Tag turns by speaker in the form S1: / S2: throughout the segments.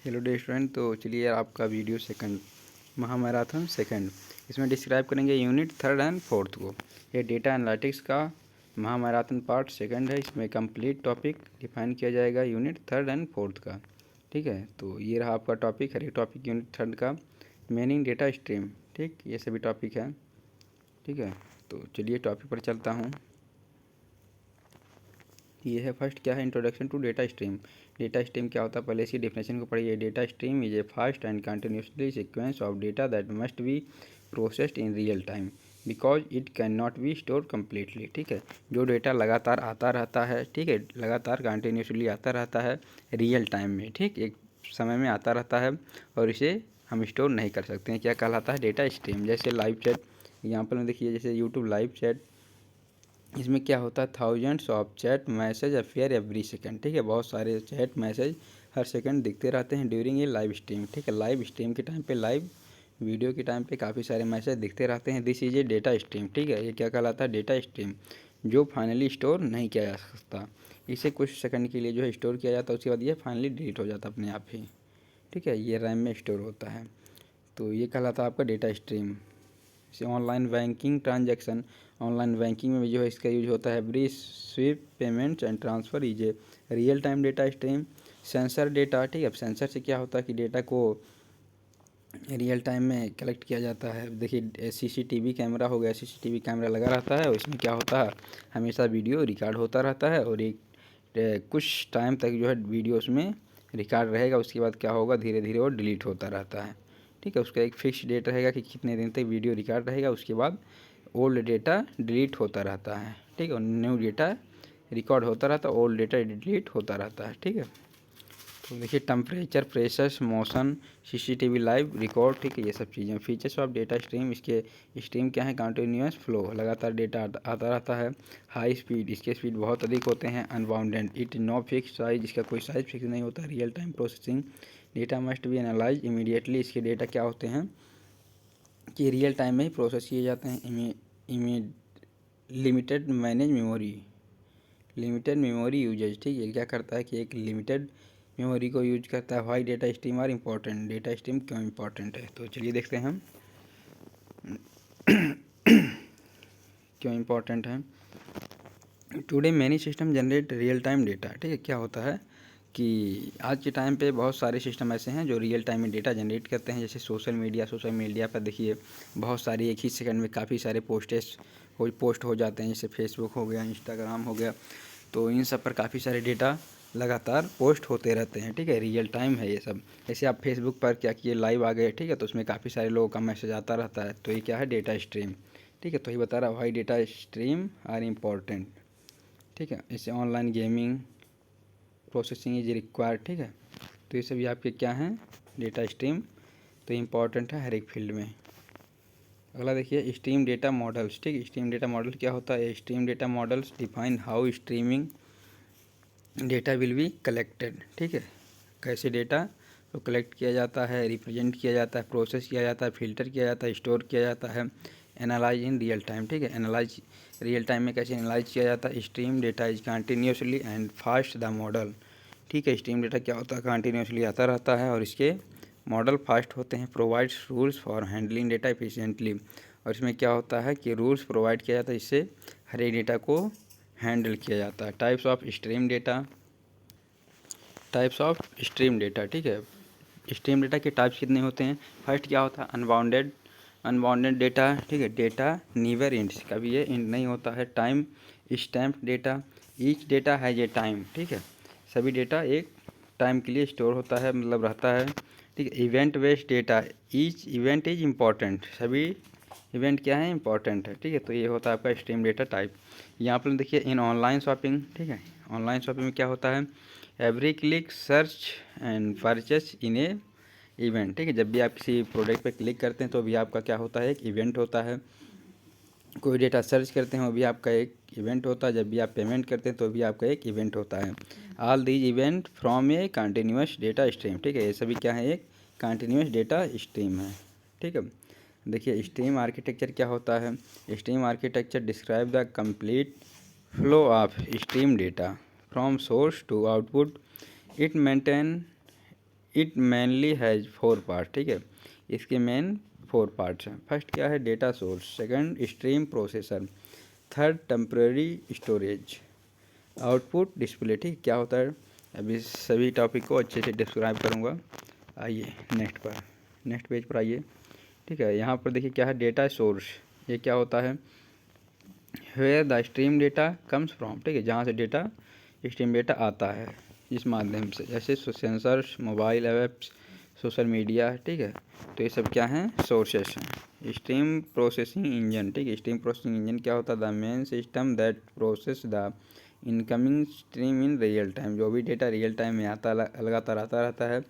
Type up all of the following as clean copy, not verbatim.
S1: Hello day student. तो चलिए आपका वीडियो सेकंड महामैराथन सेकंड, इसमें डिस्क्राइब करेंगे यूनिट थर्ड एंड फोर्थ को। ये डेटा एनालिटिक्स का महामैराथन पार्ट सेकंड है। इसमें कंप्लीट टॉपिक डिफाइन किया जाएगा यूनिट थर्ड एंड फोर्थ का। ठीक है, तो ये रहा आपका टॉपिक, हर एक टॉपिक यूनिट थर्ड का। मीनिंग डेटा स्ट्रीम, ठीक, ये सभी टॉपिक है। ठीक है, तो चलिए टॉपिक पर चलता हूँ। ये है फर्स्ट, क्या है, introduction to data stream. Data stream क्या होता है, पहले इसकी डेफिनेशन को पढ़िए। Data stream is a fast and continuously sequence of data that must be processed in real time because it can not be store completely. ठीक है, जो डेटा लगातार आता रहता है, ठीक है, लगातार कंटिन्यूसली आता रहता है रियल टाइम में, ठीक, एक समय में आता रहता है और इसे हम स्टोर नहीं कर सकते हैं। क्या कहलाता है, डेटा स्ट्रीम। जैसे लाइव चैट एग्जाम्पल में देखिए, जैसे यूट्यूब लाइव चैट, इसमें क्या होता है, thousands of chat message affair every second. ठीक है, बहुत सारे चैट मैसेज हर सेकंड दिखते रहते हैं ड्यूरिंग ए लाइव स्ट्रीम। ठीक है, लाइव स्ट्रीम के टाइम पे, लाइव वीडियो के टाइम पे काफ़ी सारे मैसेज दिखते रहते हैं। This is a data stream. ठीक है, ये क्या कहलाता है, डेटा स्ट्रीम, जो फाइनली स्टोर नहीं किया जा सकता। इसे कुछ सेकंड के लिए जो है स्टोर किया जाता है, उसके बाद ये फाइनली डिलीट हो जाता है अपने आप ही। ठीक है, ये रैम में स्टोर होता है, तो ये कहलाता है आपका डेटा स्ट्रीम। जैसे online banking transaction, online banking में भी जो है इसका यूज होता है। Every swipe payments and transfer is a real time data stream. Sensor data, ठीक है, सेंसर से क्या होता है कि डेटा को रियल टाइम में कलेक्ट किया जाता है। देखिए सीसीटीवी कैमरा हो गया, सीसीटीवी कैमरा लगा रहता है और इसमें क्या होता है, हमेशा वीडियो रिकॉर्ड होता रहता है और एक कुछ टाइम तक जो है वीडियो उसमें रिकॉर्ड रहेगा। उसके बाद क्या होगा, धीरे धीरे वो डिलीट होता रहता है। ठीक है, उसका एक फिक्स डेट रहेगा कि कितने दिन तक वीडियो रिकॉर्ड रहेगा, उसके बाद ओल्ड डेटा डिलीट होता रहता है। ठीक है, और न्यू डेटा रिकॉर्ड होता रहता है, ओल्ड डेटा डिलीट होता रहता है। ठीक है, तो देखिए temperature, pressure, motion, CCTV live record, ठीक है, ये सब चीज़ें। फीचर्स ऑफ डेटा स्ट्रीम, इसके स्ट्रीम क्या है, कंटिन्यूअस फ्लो, लगातार डेटा आता रहता है। हाई स्पीड, इसके स्पीड बहुत अधिक होते हैं। Unbounded, it no fix size, इसका कोई साइज फिक्स नहीं होता। Real time processing, data must be analyse immediately, इसके डेटा क्या होते हैं कि रियल टाइम में ही प्रोसेस किए जाते हैं। Limited manage memory, limited memory usage, ठीक है, क्या करता है कि एक लिमिटेड मेमोरी को यूज करता है। Why data stream are important, data stream क्यों इम्पॉर्टेंट है, तो चलिए देखते हैं हम क्यों इम्पॉर्टेंट है। Today many system generate real time data. ठीक है, क्या होता है कि आज के टाइम पे बहुत सारे सिस्टम ऐसे हैं जो रियल टाइम में डेटा जनरेट करते हैं। जैसे सोशल मीडिया पर देखिए बहुत सारी एक ही सेकंड में काफ़ी सारे पोस्ट हो जाते हैं। जैसे फेसबुक हो गया, इंस्टाग्राम हो गया, तो इन सब पर काफ़ी सारे डेटा लगातार पोस्ट होते रहते हैं। ठीक है, रियल टाइम है ये सब। जैसे आप फेसबुक पर क्या किए, लाइव आ गए, ठीक है, तो उसमें काफ़ी सारे लोगों का मैसेज आता रहता है, तो ये क्या है, डेटा स्ट्रीम। ठीक है, तो ये बता रहा है why data stream are important. ठीक है, इससे online gaming processing is required. ठीक है, तो ये सभी आपके क्या हैं, डेटा स्ट्रीम, तो इम्पॉर्टेंट है हर एक फील्ड में। अगला देखिए स्ट्रीम डेटा मॉडल्स। ठीक है, स्ट्रीम डेटा मॉडल क्या होता है, stream data models define how streaming data will be collected. ठीक है, कैसे डेटा को कलेक्ट किया जाता है, रिप्रेजेंट किया जाता है, प्रोसेस किया जाता है, फिल्टर किया जाता है, स्टोर किया जाता है, एनालाइज इन रियल टाइम। ठीक है, एनालाइज रियल टाइम में कैसे एनालाइज किया जाता है। Stream data is continuously and fast the model. ठीक है, स्ट्रीम डेटा क्या होता है, कंटिन्यूसली आता रहता है और इसके मॉडल फास्ट होते हैं। Provides rules for handling data efficiently, और इसमें क्या होता है कि रूल्स प्रोवाइड किया जाता है, इससे हर एक डेटा को हैंडल किया जाता है। Types of stream data, types of stream data. ठीक है, स्ट्रीम डेटा के टाइप्स कितने होते हैं। फर्स्ट क्या होता है, अनबाउंडेड, अनबाउंडेड डेटा। ठीक है, डेटा नीवर एंड्स, कभी ये एंड नहीं होता है। Time stamp data, each data has a time. ठीक है, सभी डेटा एक टाइम के लिए स्टोर होता है, मतलब रहता है। ठीक है, event based data, each event is important, सभी इवेंट क्या है, इंपॉर्टेंट है। ठीक है, तो ये होता है आपका स्ट्रीम डेटा टाइप। यहाँ पर देखिए इन ऑनलाइन शॉपिंग, ठीक है, ऑनलाइन शॉपिंग में क्या होता है, every click search and purchase in A event. ठीक है, जब भी आप किसी प्रोडक्ट पे क्लिक करते हैं तो भी आपका क्या होता है, एक इवेंट होता है। कोई डेटा सर्च करते हैं वो भी आपका एक इवेंट होता है। जब भी आप पेमेंट करते हैं तो भी आपका एक इवेंट होता है। All these event from a continuous data stream. ठीक है, ये सभी क्या है, एक कंटिन्यूस डेटा स्ट्रीम है। ठीक है, देखिए स्ट्रीम आर्किटेक्चर क्या होता है। Stream architecture describe the complete flow of stream data from source to output. It maintain it mainly has 4 part, ठीक है। इसके मेन 4 पार्ट्स हैं। फर्स्ट क्या है, data source, second stream processor, third temporary storage, output display, ठीक क्या होता है। अभी सभी टॉपिक को अच्छे से डिस्क्राइब करूँगा। आइए नेक्स्ट पेज पर आइए, ठीक है। यहाँ पर देखिए क्या है, डेटा सोर्स, ये क्या होता है, where the stream data comes from, ठीक है, जहाँ से डेटा स्ट्रीम डेटा आता है इस माध्यम से, जैसे sensors, mobile apps, social media, ठीक है। तो ये सब क्या हैं, सोर्सेस हैं। स्ट्रीम प्रोसेसिंग इंजन, ठीक है, स्ट्रीम प्रोसेसिंग इंजन क्या होता है, the main system that process the incoming stream in real time, जो भी डेटा रियल टाइम में आता लगातार आता रहता है,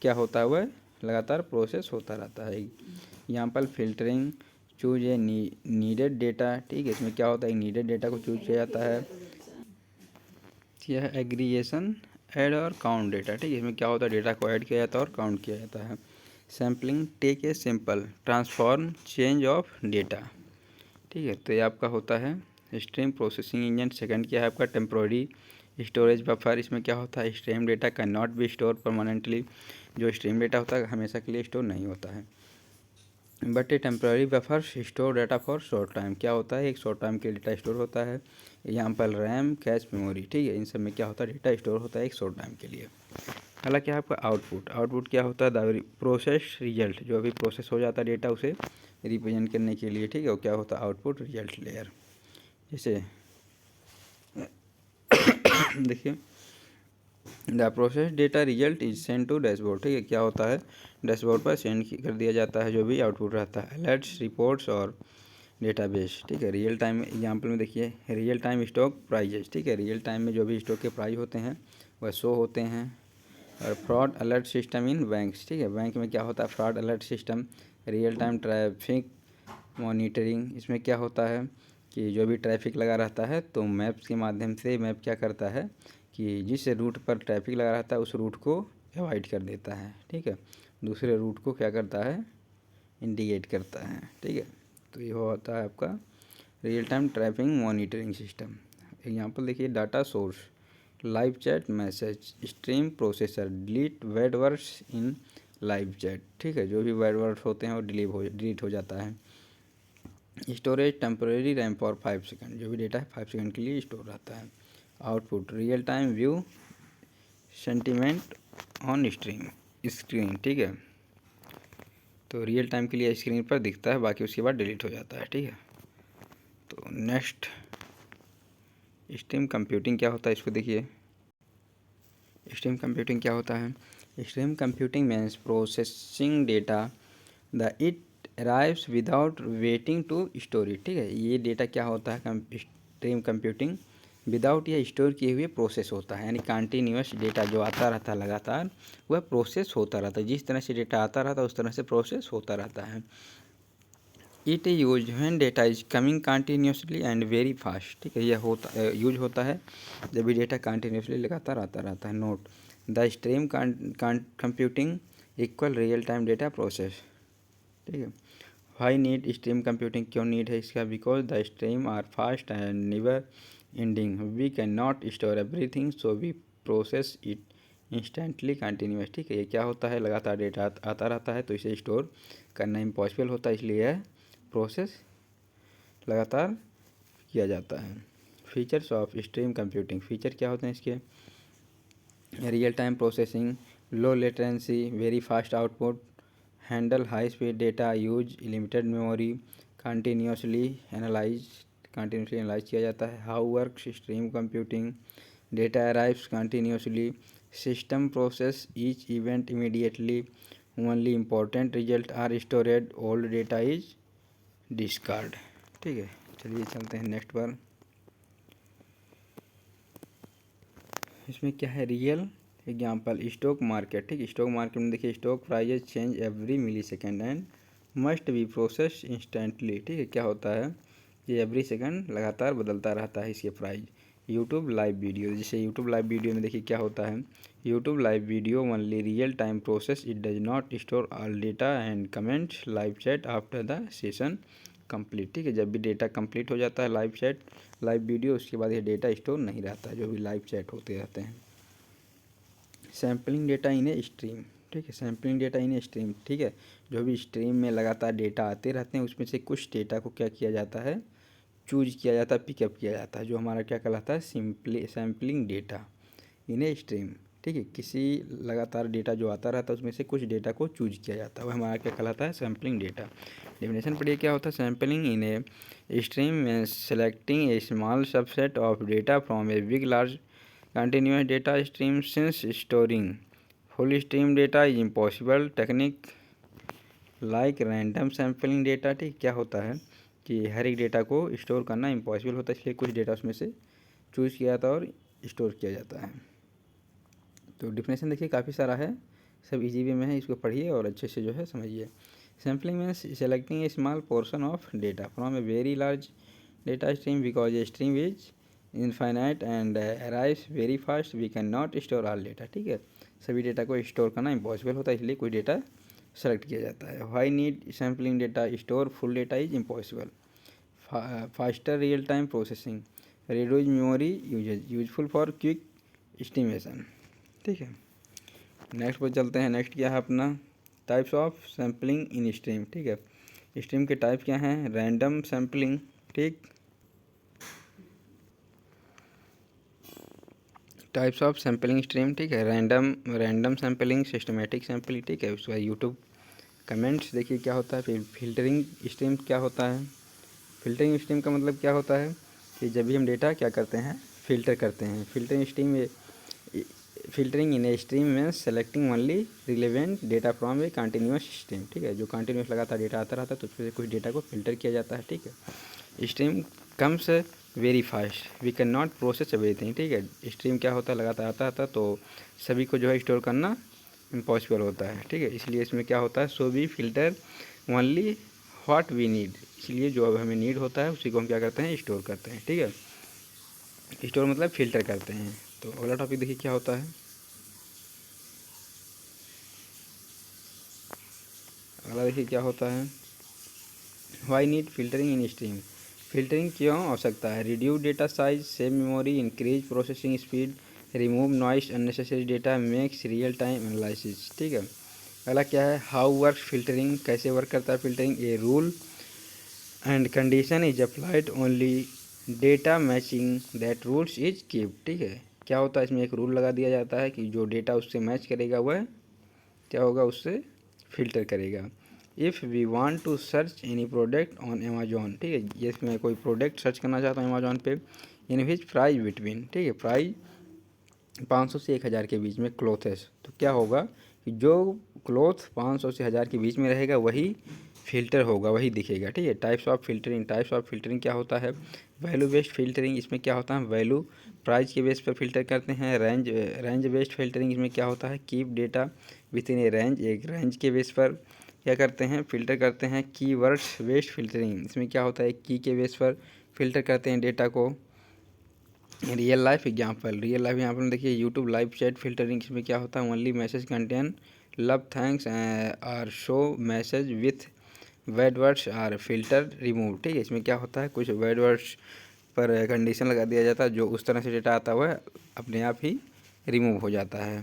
S1: क्या होता है, वह लगातार प्रोसेस होता रहता है। Example filtering, choose a needed data, ठीक है, इसमें क्या होता है, नीडेड डेटा को चूज किया जाता है। यह एग्रीगेशन, ऐड और काउंट डेटा, ठीक है, इसमें क्या होता है, डेटा को ऐड किया जाता है और काउंट किया जाता है। Sampling, take a simple transform change of data, ठीक है। तो ये आपका होता है स्ट्रीम प्रोसेसिंग इंजन। सेकंड क्या है आपका, टेम्पोररी स्टोरेज बफर, इसमें क्या होता है, stream data can not be store permanently, जो स्ट्रीम डेटा होता है हमेशा के लिए स्टोर नहीं होता है। But A temporary buffer store data for short time, क्या होता है, एक शॉर्ट टाइम के डेटा स्टोर होता है। यहाँ पर रैम, कैश मेमोरी, ठीक है, इन सब में क्या होता है, डेटा स्टोर होता है एक शॉर्ट टाइम के लिए। अगला क्या है आपका आउटपुट क्या होता है, द प्रोसेस रिजल्ट, जो अभी प्रोसेस हो जाता है डेटा उसे रिप्रेजेंट करने के लिए, ठीक है, वो क्या होता है, आउटपुट रिजल्ट लेयर। जैसे देखिए, the process data result is send to dashboard, ठीक है, क्या होता है, डैशबोर्ड पर सेंड कर दिया जाता है जो भी आउटपुट रहता है। अलर्ट्स, रिपोर्ट्स और डेटाबेस, ठीक है। रियल टाइम एग्जांपल में देखिए, रियल टाइम स्टॉक प्राइजेस, ठीक है, रियल टाइम में जो भी स्टॉक के प्राइस होते हैं वह शो होते हैं। और fraud alert system in banks, ठीक है, बैंक में क्या होता है, fraud alert system. Real time traffic monitoring, इसमें क्या होता है कि जो भी ट्रैफिक लगा रहता है तो मैप्स के माध्यम से मैप क्या करता है कि जिस रूट पर ट्रैफिक लगा रहता है उस रूट को अवॉइड कर देता है, ठीक है, दूसरे रूट को क्या करता है, इंडिकेट करता है, ठीक है। तो ये होता है आपका real time traffic monitoring system. Example देखिए, data source, live chat message, stream processor, delete bad words in live chat, ठीक है, जो भी बैड वर्ड्स होते हैं वो डिलीट हो जाता है। Storage, temporary RAM for 5 second, जो भी डेटा है 5 सेकंड के लिए स्टोर रहता है। Output, real time view sentiment on screen, ठीक है, तो रियल टाइम के लिए स्क्रीन पर दिखता है, बाकी उसके बाद डिलीट हो जाता है, ठीक है। तो नेक्स्ट, स्ट्रीम कंप्यूटिंग क्या होता है, इसको देखिए। स्ट्रीम कंप्यूटिंग क्या होता है, stream computing means processing data the it arrives without waiting to store it, ठीक है, ये डेटा क्या होता है, स्ट्रीम कंप्यूटिंग विदाउट ये स्टोर किए हुए प्रोसेस होता है, यानी कंटिन्यूस डेटा जो आता रहता है लगातार वह प्रोसेस होता रहता है, जिस तरह से डेटा आता रहता है उस तरह से प्रोसेस होता रहता है। It use when data is coming continuously and very fast, ठीक है, यह होता यूज होता है जब भी डेटा कंटिन्यूसली लगातार आता रहता है। Note, the stream computing equal real time data process, ठीक है। वाई नीड स्ट्रीम कंप्यूटिंग, क्यों नीड है इसका, because the stream are fast and never ending, we can not store everything so we process it instantly continuous, ठीक है, ये क्या होता है, लगातार डेटा आता रहता है तो इसे स्टोर करना इम्पॉसिबल होता है, इसलिए यह प्रोसेस लगातार किया जाता है। Features of stream computing, feature क्या होते हैं इसके, real time processing, low latency, very fast output, handle high speed data, use limited memory, continuously analyse किया जाता है। How works stream computing, data arrives continuously, system process each event immediately, only important result are stored, old data is discard, ठीक है। चलिए चलते हैं next पर। इसमें क्या है, रियल एग्जांपल, स्टॉक मार्केट, ठीक है, स्टॉक मार्केट में देखिए, stock prices change every millisecond and must be process instantly, ठीक है, क्या होता है, ये एवरी सेकंड लगातार बदलता रहता है इसके प्राइस। यूट्यूब लाइव वीडियो, जैसे यूट्यूब लाइव वीडियो में देखिए क्या होता है, YouTube live video only real time process, it does not store all data and comments, live chat after the session complete, ठीक है, जब भी डेटा कंप्लीट हो जाता है लाइव चैट लाइव वीडियो, उसके बाद ये डेटा स्टोर नहीं रहता है जो भी लाइव चैट होते रहते हैं। Sampling data in a stream, ठीक है। सैम्पलिंग डेटा इन स्ट्रीम, ठीक है, जो भी स्ट्रीम में लगातार डेटा आते रहते हैं उसमें से कुछ डेटा को क्या किया जाता है, चूज किया जाता है, पिकअप किया जाता है, जो हमारा क्या कहलाता है, sampling data in a stream. ठीक है, किसी लगातार डेटा जो आता रहता है उसमें से कुछ डेटा को चूज किया जाता है, वो हमारा क्या कहलाता है, सैम्पलिंग डेटा। डेफिनेशन पढ़िए क्या होता है, सैम्पलिंग इन ए स्ट्रीम में selecting a small subset of data from a big large continuous data stream since storing full stream data is impossible technique like random sampling data. ठीक, क्या होता है कि हर एक डेटा को स्टोर करना impossible होता है, इसलिए कुछ डेटा उसमें से चूज़ किया जाता है और स्टोर किया जाता है। तो डिफिनेशन देखिए काफ़ी सारा है, सब इजी वे में है, इसको पढ़िए और अच्छे से जो है समझिए। सैम्पलिंग में selecting a small portion of data from a very large data stream because a stream is infinite and arrives very fast we can not store all data. ठीक है, सभी डेटा को स्टोर करना इम्पॉसिबल होता है, इसलिए कोई डेटा सेलेक्ट किया जाता है। Why need sampling data store full data is impossible. Faster real time processing reduce memory usage useful for quick estimation. ठीक है, नेक्स्ट पर चलते हैं। नेक्स्ट क्या है अपना, types of sampling in stream. ठीक है, स्ट्रीम के टाइप क्या हैं, रैंडम सैम्पलिंग, ठीक, टाइप्स ऑफ सैम्पलिंग स्ट्रीम, ठीक है, रैंडम सैम्पलिंग, सिस्टमेटिक सैम्पलिंग, ठीक है, उसका यूट्यूब कमेंट्स देखिए क्या होता है। फिर फिल्टरिंग स्ट्रीम क्या होता है, फिल्टरिंग स्ट्रीम का मतलब क्या होता है कि जब भी हम डेटा क्या करते हैं, फ़िल्टर करते हैं। फिल्टरिंग इन ए स्ट्रीम में selecting only relevant data from a continuous stream. ठीक है, जो कंटिन्यूस लगातार डेटा आता रहता है तो उसमें से कुछ डेटा को फिल्टर किया जाता है। ठीक है, stream comes very fast we can not process everything. ठीक है, स्ट्रीम क्या होता है, लगातार आता था तो सभी को जो है स्टोर करना इम्पॉसिबल होता है। ठीक है, इसलिए इसमें क्या होता है, so we filter only what we need, इसलिए जो अब हमें नीड होता है उसी को हम क्या करते हैं, स्टोर करते हैं। ठीक है, स्टोर मतलब फिल्टर करते हैं। तो अगला टॉपिक देखिए क्या होता है, अगला देखिए क्या होता है, why need filtering in stream. Filtering क्यों आवश्यकता है, reduce data size, save memory, increase processing speed, remove noise unnecessary data, makes real time analysis. ठीक है, अगला क्या है, हाउ वर्क फिल्टरिंग, कैसे वर्क करता है filtering. A rule and condition is applied only data matching that rules is keep. ठीक है, क्या होता है, इसमें एक रूल लगा दिया जाता है कि जो डेटा उससे मैच करेगा वह क्या होगा, उससे फिल्टर करेगा। If we want to search any product on Amazon, ठीक है, ये मैं कोई प्रोडक्ट सर्च करना चाहता हूँ अमेजोन पे, इन विच प्राइस बिटवीन, ठीक है, प्राइस 500 से 1000 के बीच में क्लोथेस, तो क्या होगा कि जो क्लोथ 500 से 1000 के बीच में रहेगा वही फिल्टर होगा, वही दिखेगा। ठीक है, टाइप्स ऑफ फिल्टरिंग क्या होता है, वैल्यू बेस्ड फिल्टरिंग, इसमें क्या होता है, वैल्यू प्राइस के बेस पर फिल्टर करते हैं। रेंज बेस्ड फिल्टरिंग, इसमें क्या होता है, keep data with in A range, एक रेंज के बेस पर क्या करते हैं, फिल्टर करते हैं। कीवर्ड्स बेस्ड फिल्टरिंग, इसमें क्या होता है, की के बेस पर फिल्टर करते हैं डेटा को। रियल लाइफ एग्जाम्पल में देखिए यूट्यूब लाइव चैट फिल्टरिंग, इसमें क्या होता है, only message contain love thanks are show message with bad words are filter remove. ठीक है, इसमें क्या होता है, कुछ बैड वर्ड्स पर कंडीशन लगा दिया जाता है, जो उस तरह से डेटा आता हुआ है अपने आप ही रिमूव हो जाता है।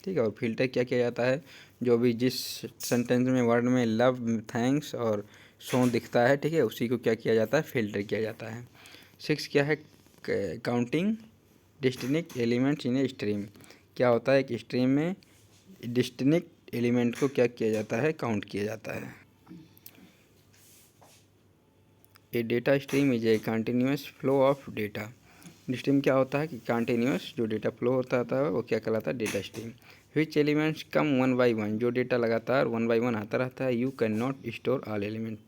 S1: ठीक है, और फिल्टर क्या किया जाता है, जो भी जिस सेंटेंस में वर्ड में लव थैंक्स और सो दिखता है, ठीक है, उसी को क्या किया जाता है, फिल्टर किया जाता है। 6 क्या है, counting distinct elements in a stream, क्या होता है, एक स्ट्रीम में डिस्टिंक्ट एलिमेंट को क्या किया जाता है, काउंट किया जाता है। A data stream is a continuous flow of data, stream क्या होता है कि कंटिन्यूस जो डेटा फ्लो होता है वो क्या कहलाता है, data stream. Which elements come 1 by 1, जो डेटा लगातार 1 by 1 आता रहता है। You can not store all element,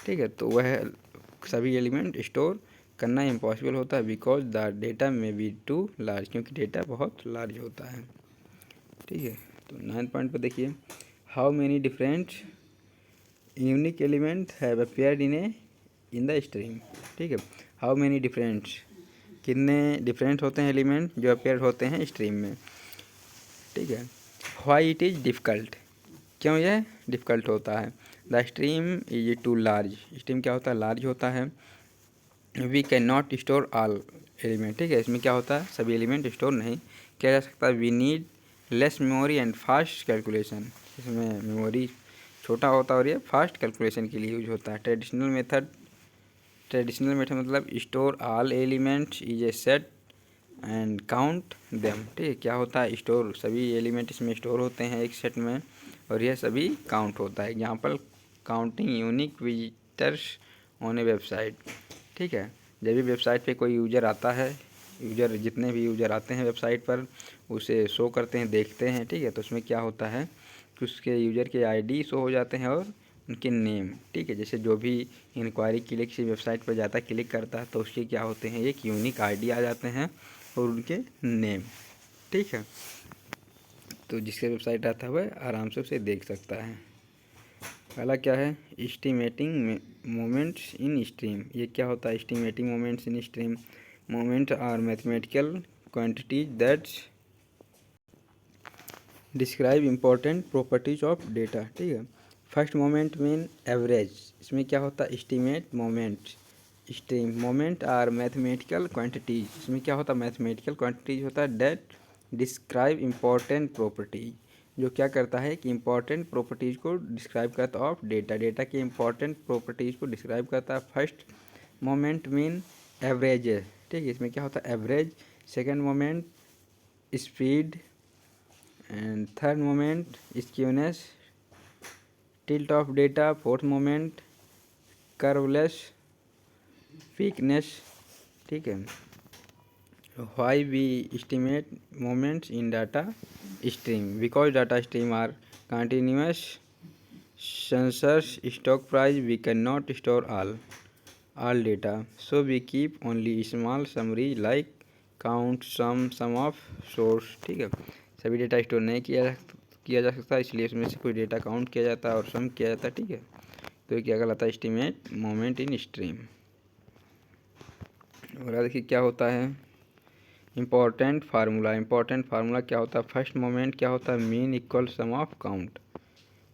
S1: ठीक है, तो वह सभी एलिमेंट स्टोर करना इम्पॉसिबल होता है, बिकॉज द डेटा में बी टू लार्ज, क्योंकि डेटा बहुत लार्ज होता है। ठीक है, तो 9 पॉइंट पर देखिए, how many different unique element have appeared in the stream. ठीक है, हाउ मेनी डिफरेंट, कितने डिफरेंट होते हैं एलिमेंट जो अपीयर होते हैं स्ट्रीम में। ठीक है, व्हाई इट इज़ डिफ़िकल्ट, क्यों यह डिफ़िकल्ट होता है। The stream is too large, stream क्या होता है, लार्ज होता है। We can not store all element, ठीक है, इसमें क्या होता है, सभी एलिमेंट स्टोर नहीं किया जा सकता। We need less memory and fast calculation, इसमें मेमोरी छोटा होता है और ये फास्ट कैलकुलेशन के लिए यूज होता है। ट्रेडिशनल मेथड मतलब store all elements is a set and count them, ठीक है। क्या होता है, स्टोर, सभी एलिमेंट इसमें स्टोर होते हैं एक सेट में और यह सभी काउंट होता है। Example counting unique visitors on A website, ठीक है। जब भी वेबसाइट पे कोई यूज़र आता है, यूज़र जितने भी यूज़र आते हैं वेबसाइट पर उसे शो करते हैं, देखते हैं, ठीक है। तो उसमें क्या होता है कि उसके यूज़र के आईडी शो हो जाते हैं और उनके नेम, ठीक है। जैसे जो भी इंक्वायरी के लिए किसी वेबसाइट पर जाता है, क्लिक करता है तो उसके क्या होते हैं, एक यूनिक आईडी आ जाते हैं और उनके नेम, ठीक है। तो जिसके वेबसाइट आता है वह आराम से उसे देख सकता है। पहला क्या है, एस्टिमेटिंग मोमेंट्स इन स्ट्रीम। ये क्या होता है, estimating moments in stream. Moment are mathematical quantities that describe important properties of data, ठीक है। फर्स्ट मोमेंट मीन एवरेज, इसमें क्या होता है, estimate moment stream. Moment are mathematical quantities, इसमें क्या होता है, मैथमेटिकल क्वांटिटीज होता है दैट डिस्क्राइब इम्पोर्टेंट प्रॉपर्टीज, जो क्या करता है कि इम्पोर्टेंट प्रॉपर्टीज़ को डिस्क्राइब करता है ऑफ डेटा, डेटा की इम्पोर्टेंट प्रॉपर्टीज़ को डिस्क्राइब करता है। फर्स्ट मोमेंट मीन एवरेज, ठीक है, इसमें क्या होता है, average. Second moment speed and third moment skewness, tilt of data. Fourth moment curveless weakness, ठीक है। Why we estimate moments in data stream, because data stream are continuous sensors stock price, we cannot store all data, so we keep only small summaries like count, sum of source, ठीक है। सभी data store नहीं किया जा सकता, इसलिए उसमें से कोई डेटा काउंट किया जाता है और सम किया जाता है, ठीक है। तो क्या कहलाता है, एस्टिमेट मोमेंट इन स्ट्रीम। और देखिए क्या होता है, इम्पोर्टेंट फार्मूला। इम्पोर्टेंट फार्मूला क्या होता है, फर्स्ट मोमेंट क्या होता है, mean equal sum of count,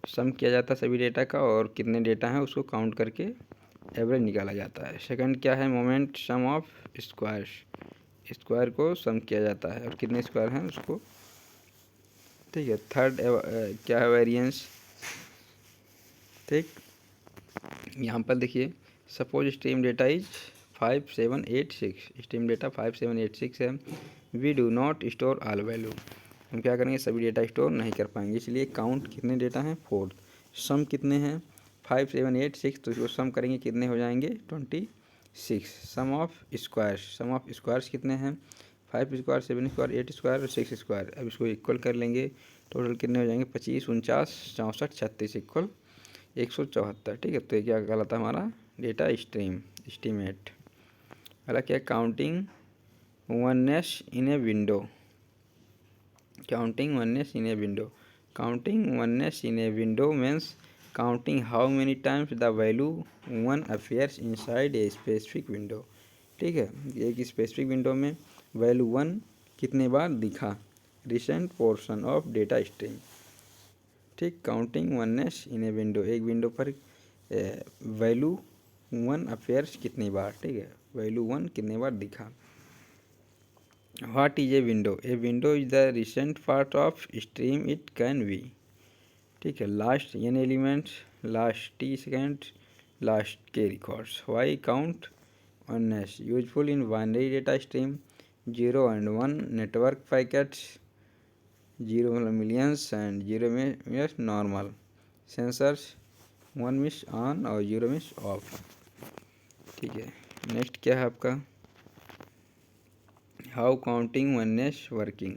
S1: sum किया जाता है सभी डेटा का और कितने डेटा हैं उसको काउंट करके एवरेज निकाला जाता है। सेकंड क्या है, moment sum of squares, square को सम किया जाता है और कितने स्क्वायर हैं उसको, ठीक है। थर्ड क्या है, वेरिएंस, ठीक। यहाँ पर देखिए suppose stream data is 5786, stream data 5786 है। We do not store all value, हम क्या करेंगे, सभी डेटा स्टोर नहीं कर पाएंगे, इसलिए काउंट कितने डेटा हैं, 4। सम कितने हैं, 5786, तो इसको सम करेंगे कितने हो जाएंगे, 26। सम ऑफ स्क्वायर्स कितने हैं, 5 स्क्वायर, 7 स्क्वायर, 8 स्क्वायर और 6 स्क्वायर। अब इसको इक्वल कर लेंगे, टोटल कितने हो जाएंगे, 25, 49, 64, 36 इक्वल 174, ठीक है। तो ये क्या कहलाता है हमारा डेटा स्ट्रीम एस्टीमेट। अगला क्या, counting oneness in a window. Counting oneness in a window. Counting oneness in a window means counting how many times the value 1 appears inside a specific window, ठीक है। एक स्पेसिफिक विंडो में value 1 कितने बार दिखा, recent portion of data stream, ठीक। Counting oneness in a window, एक window पर वैल्यू 1 अपेयर्स कितनी बार, ठीक है, वैल्यू 1 कितने बार दिखा। What is a window? A window is the recent part of stream it can be, ठीक है। Last n elements, last t seconds, last k records. Why count oneness? Useful in binary data stream, 0 and 1 network packets, 0 millions and 0 means normal sensors, 1 means on और 0 means off, ठीक है। Next क्या है आपका, how counting oneness working,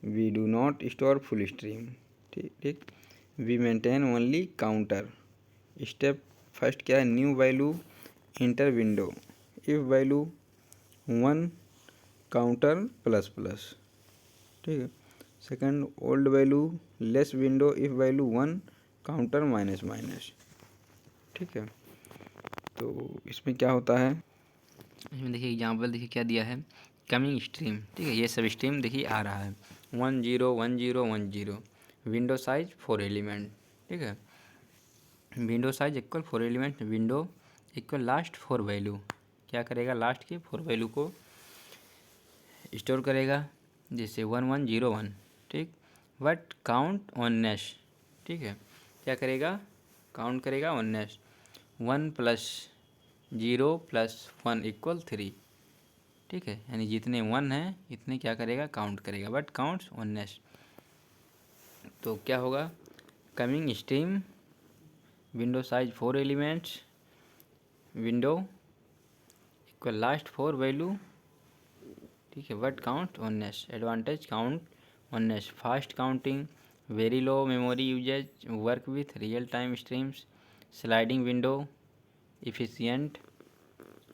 S1: we do not store full stream, ठीक। We maintain only counter. Step first क्या है, new value enter window, if value 1 counter plus plus, ठीक है। Second old value less window, if value 1 counter minus minus, ठीक है। तो इसमें क्या होता है, इसमें देखिए एग्जाम्पल देखिए क्या दिया है, कमिंग स्ट्रीम, ठीक है। ये सब स्ट्रीम देखिए आ रहा है 1 0 1 0 1 0, विंडो साइज 4 एलिमेंट, ठीक है। Window size equal 4 element, window equal last 4 value, क्या करेगा, लास्ट के 4 वैल्यू को स्टोर करेगा, जैसे 1 1 0 1, ठीक। बट काउंट ऑनेस्ट, ठीक है, क्या करेगा, काउंट करेगा ऑनेस्ट। 1 + 0 + 1 = 3, ठीक है, यानी जितने 1 हैं इतने क्या करेगा, काउंट करेगा, बट काउंट्स ऑनेस्ट। तो क्या होगा, coming stream window size 4 elements, window equal last 4 value, ठीक है, but count honest. Advantage count honest, fast counting, very low memory usage, work with real time streams, sliding window, efficient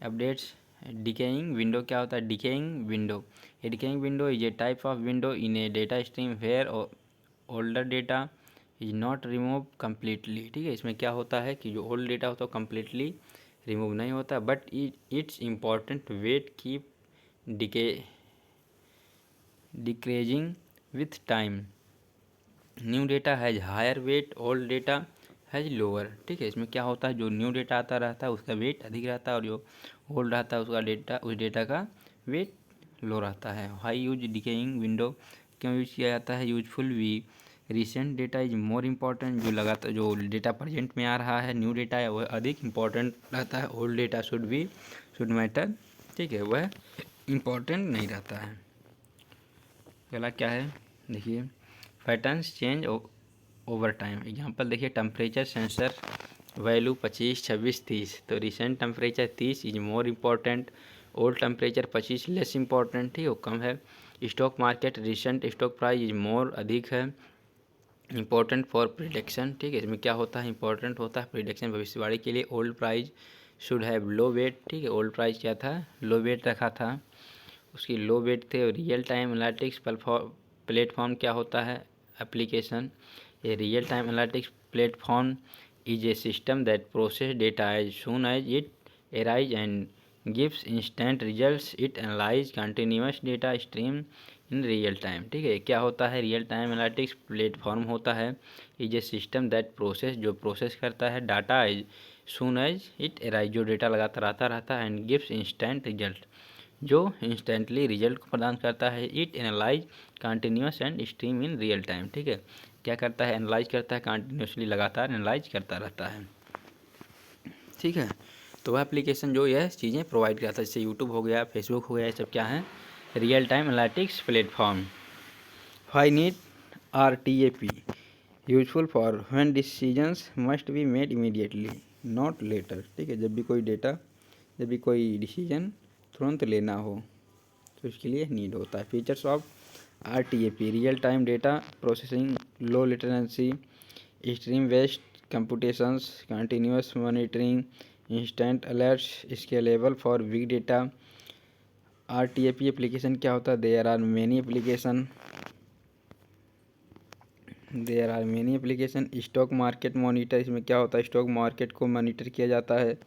S1: updates. Decaying window क्या होता है, decaying window, a decaying window is a type of window in a data stream where older data is not remove completely, ठीक है, इसमें क्या होता है कि जो ओल्ड डेटा होता है कम्प्लीटली रिमूव नहीं होता, but it's important weight keep decreasing with time, new data has higher weight, old data has lower, ठीक है, इसमें क्या होता है, जो न्यू डेटा आता रहता है उसका वेट अधिक रहता है और जो ओल्ड रहता है उसका डेटा, उस डेटा का वेट लो रहता है। हाई यूज डिकेइंग विंडो क्यों यूज किया जाता है, useful we recent data is more important, जो लगातार जो डेटा प्रेजेंट में आ रहा है न्यू डेटा है वह अधिक इम्पॉर्टेंट रहता है, ओल्ड डेटा शुड मैटर, ठीक है, वह इम्पॉर्टेंट नहीं रहता है। अगला क्या है, देखिए patterns change over time. Example देखिए, टेम्परेचर सेंसर वैल्यू 25, 26, 30, तो recent temperature 30 is more important, old temperature 25 less important, ठीक है, वो कम है। Stock market recent stock price is more अधिक है, इम्पोर्टेंट फॉर प्रिडिक्शन, ठीक है, इसमें क्या होता है, इंपॉर्टेंट होता है प्रिडिक्शन भविष्यवाणी के लिए। Old price should have low weight, ठीक है, ओल्ड प्राइस क्या था, लो वेट रखा था, उसकी लो वेट थे। और रियल टाइम एनालिटिक्स प्लेटफॉर्म क्या होता है, application. A real time analytics platform is a system that process data as soon as it arise and gives instant results. It analyze continuous data stream in real time, ठीक है, क्या होता है, real time analytics platform होता है, is a system that process, जो process करता है data as soon as it arise, जो डेटा लगातार आता रहता है, एंड गिव्स इंस्टेंट रिजल्ट, जो इंस्टेंटली रिजल्ट को प्रदान करता है। It analyse continuous and stream in real time, ठीक है, क्या करता है, एनालाइज करता है, कंटिन्यूसली लगातार एनालाइज करता रहता है, ठीक है। तो वह एप्लीकेशन जो यह चीज़ें प्रोवाइड करता है, जैसे यूट्यूब हो गया, फेसबुक हो गया, ये सब क्या है, real time analytics platform. Why need RTAP useful for when decisions must be made immediately not later, ठीक है, जब भी कोई डिसीजन तुरंत लेना हो तो इसके लिए नीड होता है। Features of RTAP, real time data processing, low latency, stream based computations, continuous monitoring, instant alerts, scalable for big data. RTAP application क्या होता है, there are many application. Stock market monitor, इसमें क्या होता है, स्टॉक मार्केट को monitor किया जाता है,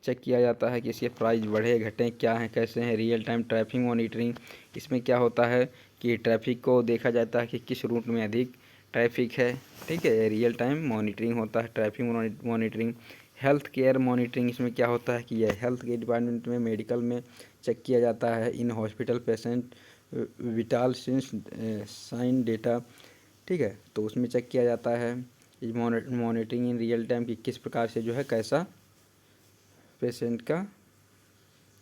S1: चेक किया जाता है कि इसके प्राइस बढ़े घटे क्या हैं कैसे हैं। रियल टाइम ट्रैफिक मॉनिटरिंग, इसमें क्या होता है कि ट्रैफिक को देखा जाता है कि किस रूट में अधिक ट्रैफिक है, ठीक है, रियल टाइम मॉनिटरिंग होता है, traffic monitoring. Health care monitoring, इसमें क्या होता है कि यह हेल्थ के डिपार्टमेंट में, मेडिकल में चेक किया जाता है, in hospital patient vital sine theta, ठीक है, तो उसमें चेक किया जाता है। इस मॉनिटरिंग इन रियल टाइम की किस प्रकार से जो है कैसा पेशेंट का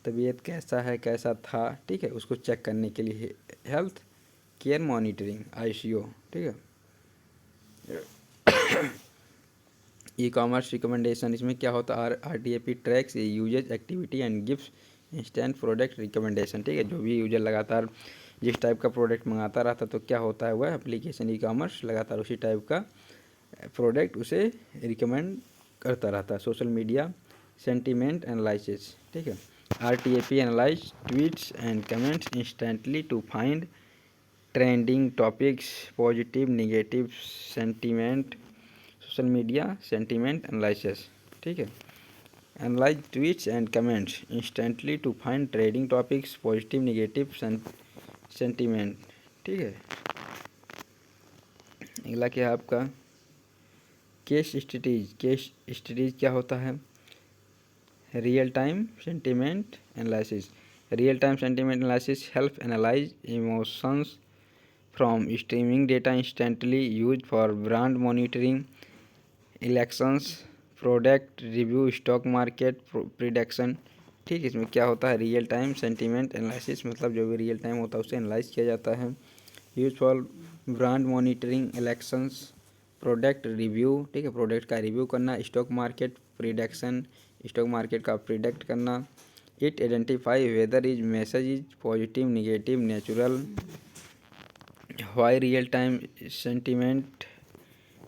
S1: तबीयत कैसा है कैसा था, ठीक है, उसको चेक करने के लिए हेल्थ केयर मॉनिटरिंग ICO, ठीक है। ई-कॉमर्स रिकमेंडेशन, इसमें क्या होता है, RTAP tracks usage activity and gives instant product recommendation, ठीक है, जो भी यूजर लगातार जिस टाइप का प्रोडक्ट मंगाता रहता तो क्या होता है, वह एप्लीकेशन ई-कॉमर्स लगातार उसी टाइप का प्रोडक्ट उसे रिकमेंड करता रहता है। सोशल मीडिया सेंटीमेंट एनालिसिस, ठीक है, RTAP analyse tweets and comments instantly to find trending topics, positive negative sentiment. Social media sentiment analysis, ठीक है, analyse tweets and comments instantly to find trending topics, positive negative sentiment, ठीक है। अगला क्या है आपका, केस स्टडीज क्या होता है, real time sentiment analysis. Real time sentiment analysis help analyse emotions from streaming data instantly use for brand monitoring, elections, product review, stock market prediction. ठीक, इसमें क्या होता है, रियल टाइम सेंटीमेंट एनालिसिस, मतलब जो भी रियल टाइम होता है उसे एनालाइज किया जाता है। Use for brand monitoring, elections, product review, ठीक है, प्रोडक्ट का रिव्यू करना, stock market prediction, stock market का प्रिडिक्ट करना। It identify whether is message is positive, negative, natural. Why real time sentiment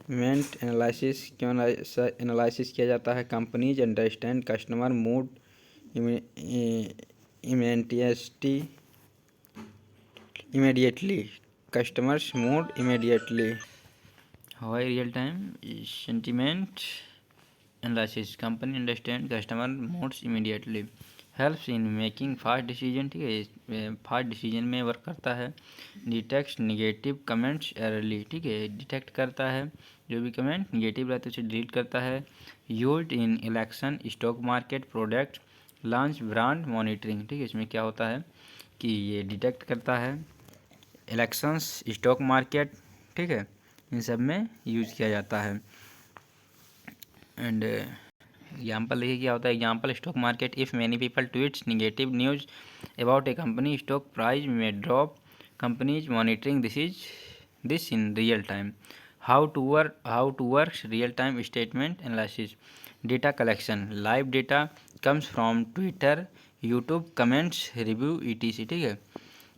S1: analysis, क्यों एनालिसिस किया जाता है। Companies understand customer mood immediately, customers mood immediately. Why real time sentiment analysis, company understand customer moods immediately. Helps in making fast decision, ठीक है, fast decision में work करता है। Detect negative comments early, ठीक है, डिटेक्ट करता है जो भी कमेंट निगेटिव रहते हैं उसे डिलीट करता है। यूज्ड इन election, stock market, product launch, brand monitoring, ठीक है, इसमें क्या होता है कि ये डिटेक्ट करता है इलेक्शंस, स्टॉक मार्केट, ठीक है, इन सब में यूज किया जाता है। एंड एग्जाम्पल देखिए क्या होता है। Example, stock market, if many people tweets negative news about a company, stock price में drop, companies monitoring this in real time. How to work real time statement analysis, data collection, live data comes from Twitter, YouTube, comments, review, ETC, ठीक है,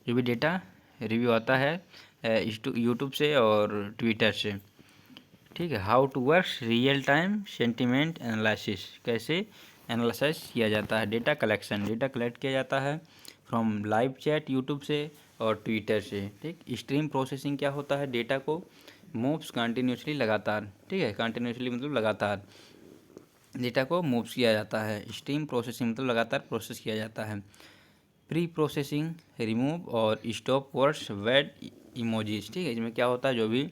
S1: जो भी data review आता है YouTube से और Twitter से, ठीक है। How to work real time sentiment analysis, कैसे एनालिसिस किया जाता है। डेटा कलेक्शन, डेटा कलेक्ट किया जाता है फ्रॉम लाइव चैट यूट्यूब से और ट्विटर से, ठीक। स्ट्रीम प्रोसेसिंग क्या होता है, डेटा को मूव्स कंटिन्यूसली, लगातार, ठीक है, कंटिन्यूसली मतलब लगातार डेटा को मूव्स किया जाता है। स्ट्रीम प्रोसेसिंग मतलब लगातार प्रोसेस किया जाता है। प्री प्रोसेसिंग, रिमूव और स्टॉप वर्ड्स, वैड इमोजीज, ठीक है, इसमें क्या होता है जो भी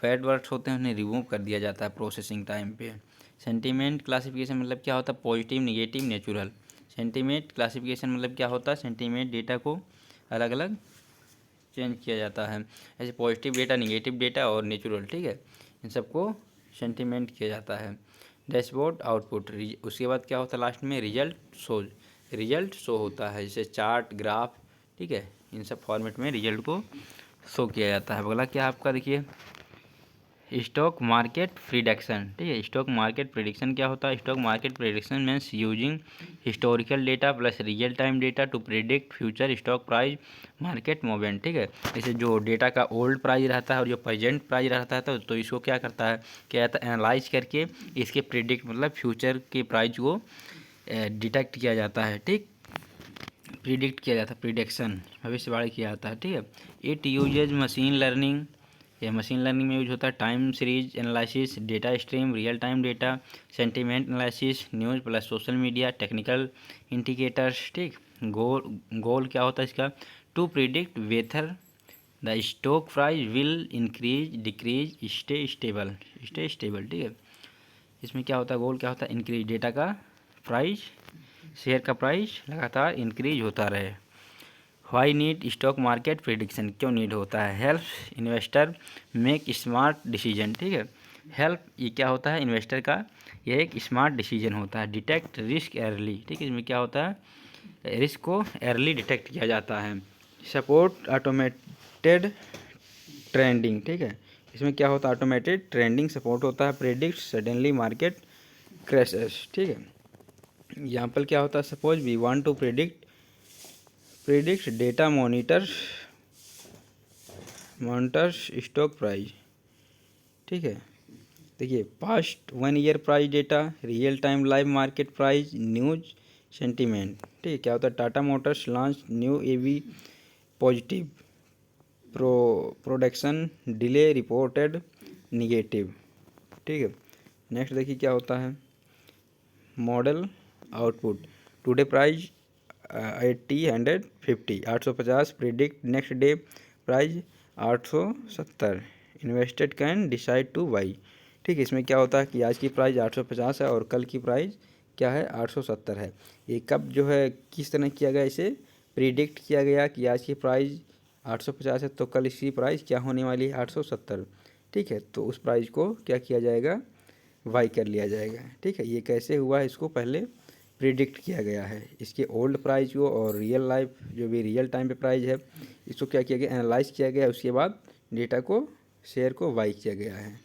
S1: फैड वर्ड्स होते हैं उन्हें रिमूव कर दिया जाता है प्रोसेसिंग टाइम पे। सेंटीमेंट क्लासिफिकेशन मतलब क्या होता है, positive, negative, natural. Sentiment classification मतलब क्या होता है, सेंटीमेंट डेटा को अलग अलग चेंज किया जाता है, ऐसे पॉजिटिव डेटा, निगेटिव डेटा और नेचुरल, ठीक है, इन सबको सेंटीमेंट किया जाता है। डैशबोर्ड, आउटपुट, उसके बाद क्या होता है लास्ट में, रिजल्ट शो होता है, जैसे चार्ट, ग्राफ, ठीक है, इन सब फॉर्मेट में रिजल्ट को शो किया जाता है। अगला क्या आपका देखिए, स्टॉक मार्केट प्रिडिक्शन, ठीक है, स्टॉक मार्केट प्रिडिक्शन क्या होता है। Stock market prediction means using historical data plus real time data to predict future stock price, market movement, ठीक है, जैसे जो डेटा का ओल्ड प्राइस रहता है और जो प्रेजेंट प्राइस रहता है तो इसको क्या करता है, क्या कहता है, एनालाइज करके इसके प्रिडिक्ट मतलब फ्यूचर के प्राइस को डिटेक्ट किया जाता है, ठीक, प्रिडिक्ट किया जाता है, प्रिडिक्शन भविष्यवाणी किया जाता है, ठीक है। इट यूजेज मशीन लर्निंग, यह मशीन लर्निंग में यूज होता है। Time series analysis, data stream, real time data, sentiment analysis, news plus social media, technical indicators, ठीक। गोल क्या होता है इसका, to predict whether the stock price will increase, decrease, stay stable, ठीक है, इसमें क्या होता है, गोल क्या होता है, इंक्रीज, डेटा का प्राइस, शेयर का प्राइस लगातार इंक्रीज होता रहे। Why need stock market prediction, क्यों नीड होता है। Help investor make smart decision, ठीक है, हेल्प ये क्या होता है, इन्वेस्टर का यह एक स्मार्ट डिसीजन होता है। डिटेक्ट रिस्क अर्ली, ठीक है, इसमें क्या होता है, रिस्क को अर्ली डिटेक्ट किया जाता है। सपोर्ट ऑटोमेटेड ट्रेंडिंग, ठीक है, इसमें क्या होता है, ऑटोमेटेड ट्रेंडिंग सपोर्ट होता है। प्रेडिक्ट सडनली मार्केट क्रैशेस, ठीक है, एग्जाम्पल क्या होता है, suppose we want to predict data monitors stock price, ठीक है, देखिए past 1 year price data, real time live market price, news, sentiment, ठीक है, क्या होता है, Tata Motors launch new EV positive, production delay reported negative, ठीक है। नेक्स्ट देखिए क्या होता है, model output, today price 850, 850, predict next day price 870, invested can decide to buy, ठीक है, इसमें क्या होता है कि आज की प्राइस 850 है और कल की प्राइस क्या है, 870 है। ये कब जो है किस तरह किया गया, इसे प्रिडिक्ट किया गया कि आज की प्राइस 850 है तो कल इसकी प्राइस क्या होने वाली है 870, ठीक है। तो उस प्राइस को क्या किया जाएगा, बाई कर लिया जाएगा, ठीक है। ये कैसे हुआ है, इसको पहले प्रिडिक्ट किया गया है, इसके ओल्ड प्राइस को और रियल लाइफ जो भी रियल टाइम पे प्राइस है इसको क्या किया गया, एनालाइज किया गया, उसके बाद डेटा को शेयर को बाई किया गया है,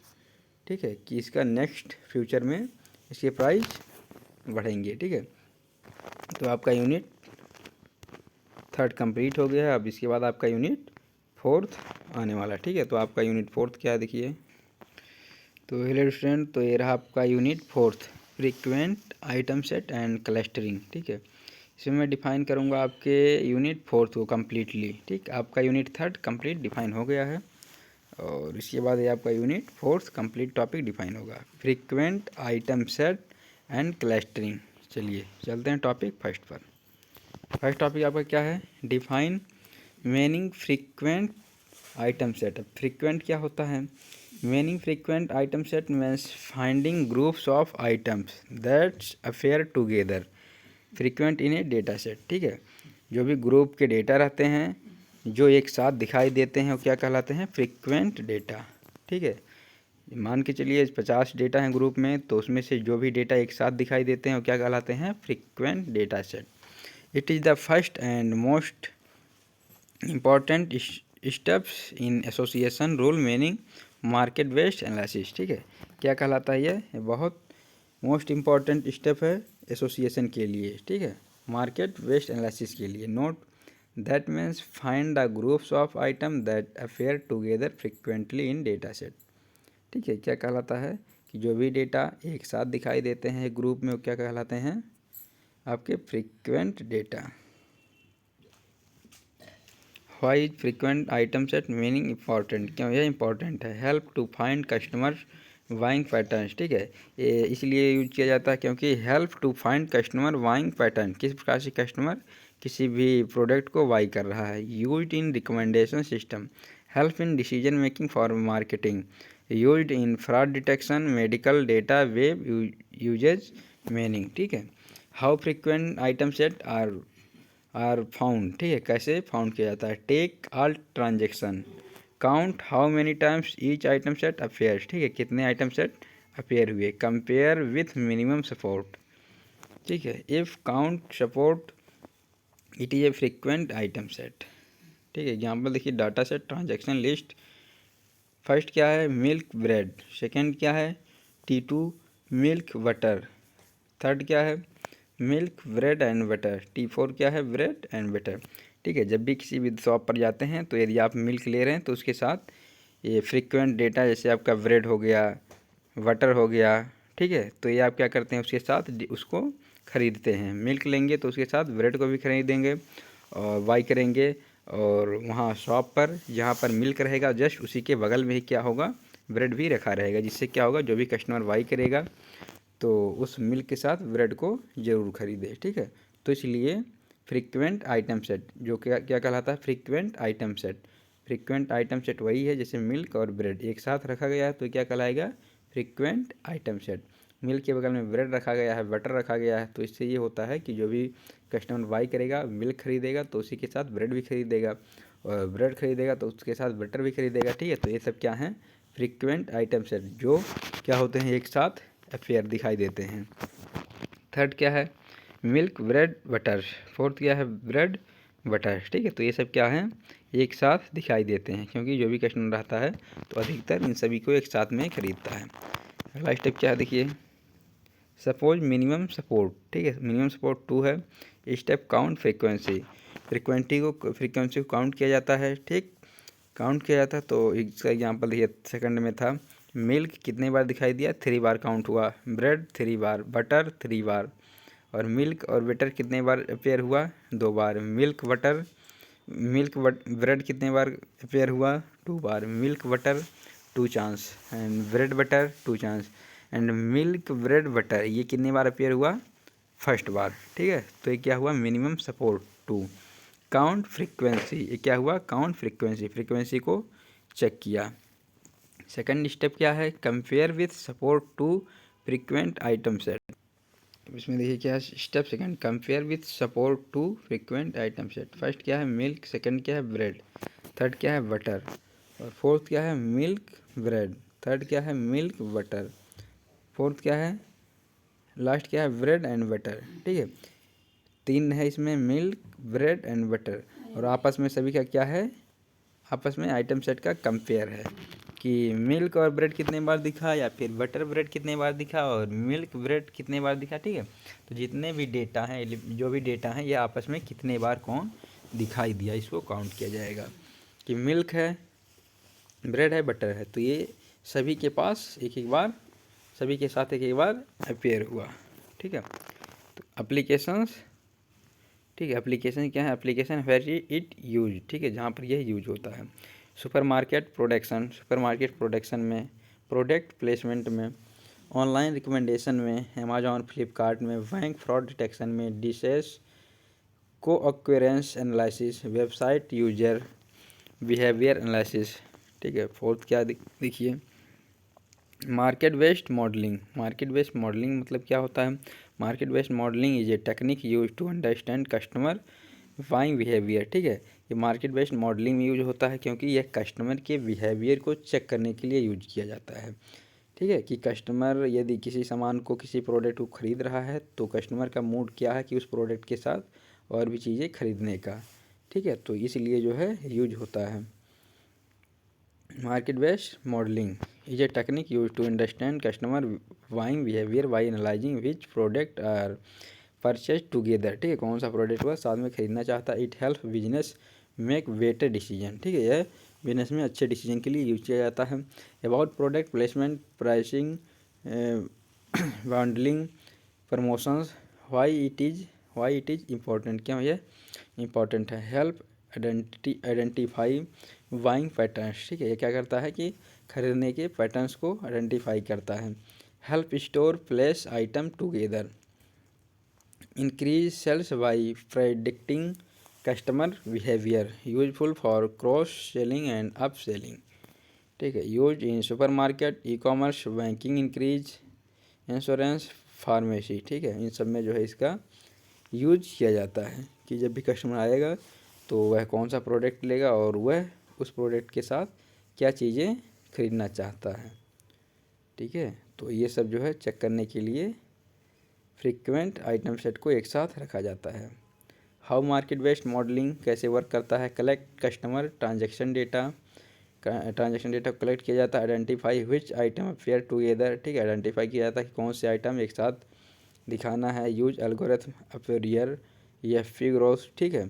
S1: ठीक है, कि इसका नेक्स्ट फ्यूचर में इसके प्राइस बढ़ेंगे, ठीक है। तो आपका यूनिट 3rd कंप्लीट हो गया है। अब इसके बाद आपका यूनिट 4th आने वाला, ठीक है। तो आपका यूनिट 4th क्या है देखिए, तो हेलो स्टूडेंट, तो ये रहा आपका unit 4th, frequent item set and clustering, ठीक है। इसमें मैं डिफाइन करूँगा आपके यूनिट 4th को कम्प्लीटली, ठीक। आपका यूनिट 3rd कंप्लीट डिफाइन हो गया है और इसके बाद ये आपका unit 4th complete topic define होगा, frequent item set and clustering. चलिए चलते हैं टॉपिक फर्स्ट पर। फर्स्ट टॉपिक आपका क्या है, define meaning frequent item set. Frequent क्या होता है, meaning frequent item set means finding groups of items that's appear together frequent in a data set, ठीक है। जो भी ग्रुप के डेटा रहते हैं जो एक साथ दिखाई देते हैं वो क्या कहलाते हैं, फ्रीक्वेंट डेटा, ठीक है। मान के चलिए 50 डेटा हैं ग्रुप में, तो उसमें से जो भी डेटा एक साथ दिखाई देते हैं वो क्या कहलाते हैं, frequent data set. It is the first and most important steps in association rule meaning market based analysis, ठीक है। क्या कहलाता है ये बहुत मोस्ट इम्पॉर्टेंट स्टेप है एसोसिएशन के लिए, ठीक है, मार्केट बेस्ड एनालिसिस के लिए। Note that means find the groups of item that affair together frequently in data set, ठीक है। क्या कहलाता है कि जो भी डेटा एक साथ दिखाई देते हैं ग्रुप में वो क्या कहलाते हैं, आपके frequent data. Why is frequent item set meaning important, क्यों यह इंपॉर्टेंट है, help to find customer buying patterns, ठीक है। ये इसलिए यूज किया जाता है क्योंकि help to find customer buying pattern, किस प्रकार से कस्टमर किसी भी प्रोडक्ट को वाई कर रहा है। Used in recommendation system, help in decision making for marketing, used in fraud detection, medical data, web usage meaning, ठीक है। How frequent item set are found, ठीक है, कैसे फाउंड किया जाता है। Take all transaction, count how many times each item set appears, ठीक है, कितने आइटम सेट अपेयर हुए। कंपेयर विथ मिनिमम सपोर्ट, ठीक है, if count support it is a frequent item set, ठीक है। एग्जाम्पल देखिए, data set, transaction list. First क्या है, मिल्क ब्रेड। सेकेंड क्या है, T2 मिल्क बटर। थर्ड क्या है, milk bread and butter. T4 क्या है, ब्रेड एंड बटर, ठीक है। जब भी किसी भी शॉप पर जाते हैं तो यदि आप मिल्क ले रहे हैं तो उसके साथ ये फ्रीक्वेंट डेटा, जैसे आपका ब्रेड हो गया, बटर हो गया, ठीक है, तो ये आप क्या करते हैं उसके साथ उसको ख़रीदते हैं। मिल्क लेंगे तो उसके साथ ब्रेड को भी खरीदेंगे और बाई करेंगे, और वहाँ शॉप पर जहाँ पर मिल्क रहेगा जस्ट उसी के बगल में ही क्या होगा, ब्रेड भी रखा रहेगा, जिससे क्या होगा, जो भी कस्टमर बाई करेगा तो उस मिल्क के साथ ब्रेड को ज़रूर खरीदे, ठीक है। तो इसलिए फ्रीक्वेंट आइटम सेट जो क्या क्या कहलाता है, frequent item set. Frequent item set वही है जैसे मिल्क और ब्रेड एक साथ रखा गया है तो क्या कहलाएगा, फ्रीक्वेंट आइटम सेट। मिल्क के बगल में ब्रेड रखा गया है, बटर रखा गया है, तो इससे ये होता है कि जो भी कस्टमर बाई करेगा, मिल्क खरीदेगा तो उसी के साथ ब्रेड भी खरीदेगा, और ब्रेड खरीदेगा तो उसके साथ बटर भी खरीदेगा, ठीक है। तो ये सब क्या हैं, फ्रीक्वेंट आइटम सेट जो क्या होते हैं, एक साथ अफेयर दिखाई देते हैं। थर्ड क्या है, मिल्क ब्रेड बटर। फोर्थ क्या है, ब्रेड बटर, ठीक है। तो ये सब क्या है, एक साथ दिखाई देते हैं क्योंकि जो भी कस्टमर रहता है तो अधिकतर इन सभी को एक साथ में खरीदता है। अगला स्टेप क्या है देखिए, सपोज मिनिमम सपोर्ट, ठीक है, मिनिमम सपोर्ट 2 है। स्टेप काउंट फ्रीक्वेंसी, फ्रीक्वेंसी को काउंट किया जाता है, ठीक, काउंट किया जाता है। तो इसका एग्जांपल देखिए, सेकंड में था मिल्क कितने बार दिखाई दिया, 3 बार काउंट हुआ, ब्रेड 3 बार, बटर 3 बार, और मिल्क और बटर कितने बार अपेयर हुआ, 2 बार। ब्रेड कितने बार अपेयर हुआ, 2 बार। Milk butter 2 chance, and bread butter 2 chance, and milk bread butter ये कितने बार अपेयर हुआ, फर्स्ट बार, ठीक है। तो ये क्या हुआ, मिनिमम सपोर्ट 2। काउंट फ्रीक्वेंसी, ये क्या हुआ, काउंट फ्रीक्वेंसी को चेक किया। सेकंड स्टेप क्या है, compare with support to frequent item set. इसमें देखिए क्या है, step second, compare with support to frequent item set. First क्या है, मिल्क, सेकंड क्या है, ब्रेड, थर्ड क्या है बटर, और फोर्थ क्या है मिल्क ब्रेड, थर्ड क्या है मिल्क बटर, फोर्थ क्या है, लास्ट क्या है ब्रेड एंड बटर। ठीक है, तीन है इसमें मिल्क ब्रेड एंड बटर, और आपस में सभी का क्या है, आपस में आइटम सेट का कंपेयर है कि मिल्क और ब्रेड कितने बार दिखा, या फिर बटर ब्रेड कितने बार दिखा, और मिल्क ब्रेड कितने बार दिखा। ठीक है, तो जितने भी डेटा हैं, जो भी डेटा हैं, ये आपस में कितने बार कौन दिखाई दिया, इसको काउंट किया जाएगा कि मिल्क है, ब्रेड है, बटर है, तो ये सभी के पास एक एक बार, सभी के साथ एक एक बार अपेयर हुआ। ठीक है, तो एप्लीकेशंस, ठीक है, एप्लीकेशन क्या है, एप्लीकेशन वेरी इट यूज, ठीक है, जहाँ पर यह यूज होता है। सुपरमार्केट प्रोडक्शन, सुपरमार्केट प्रोडक्शन में, प्रोडक्ट प्लेसमेंट में, ऑनलाइन रिकमेंडेशन में, अमेजॉन फ्लिपकार्ट में, बैंक फ्रॉड डिटेक्शन में, disease co occurrence analysis, website user behaviour analysis. ठीक है, फोर्थ क्या देखिए, market based modelling. Market based modelling मतलब क्या होता है, market based modelling is a technique use to understand customer buying behaviour. ठीक है, ये मार्केट बेस्ड मॉडलिंग में यूज होता है क्योंकि यह कस्टमर के बिहेवियर को चेक करने के लिए यूज किया जाता है। ठीक है, कि कस्टमर यदि किसी सामान को, किसी प्रोडक्ट को ख़रीद रहा है, तो कस्टमर का मूड क्या है कि उस प्रोडक्ट के साथ और भी चीज़ें खरीदने का। ठीक है, तो इसलिए जो है यूज होता है। Market based modelling is a technique use to understand customer buying behaviour by analysing which product are purchase together. ठीक है, कौन सा प्रोडक्ट वह साथ में खरीदना चाहता है। It help business make better decision. ठीक है, यह बिजनेस में अच्छे डिसीजन के लिए यूज किया जाता है। About product placement, pricing, bundling, promotions, why it is important, क्यों यह इम्पॉर्टेंट है। Help identify buying patterns. ठीक है, ये क्या करता है कि खरीदने के पैटर्न्स को आइडेंटिफाई करता है। Help store place item together, increase sales by predicting customer behaviour, useful for cross selling and up selling. ठीक है, use in super market, e commerce, banking, increase, insurance, pharmacy. ठीक है, इन सब में जो है इसका यूज किया जाता है कि जब भी कस्टमर आएगा तो वह कौन सा प्रोडक्ट लेगा और वह उस प्रोडक्ट के साथ क्या चीज़ें खरीदना चाहता है। ठीक है, तो ये सब जो है चेक करने के लिए फ्रीक्वेंट आइटम सेट को एक साथ रखा जाता है। हाउ मार्केट बेस्ड मॉडलिंग कैसे वर्क करता है। Collect customer transaction data, transaction data collect किया जाता है। Identify which item appear together. ठीक है, आइडेंटिफाई किया जाता है कि कौन से आइटम एक साथ दिखाना है। यूज एल्गोरिथम अपेयर या फिग्रोस। ठीक है,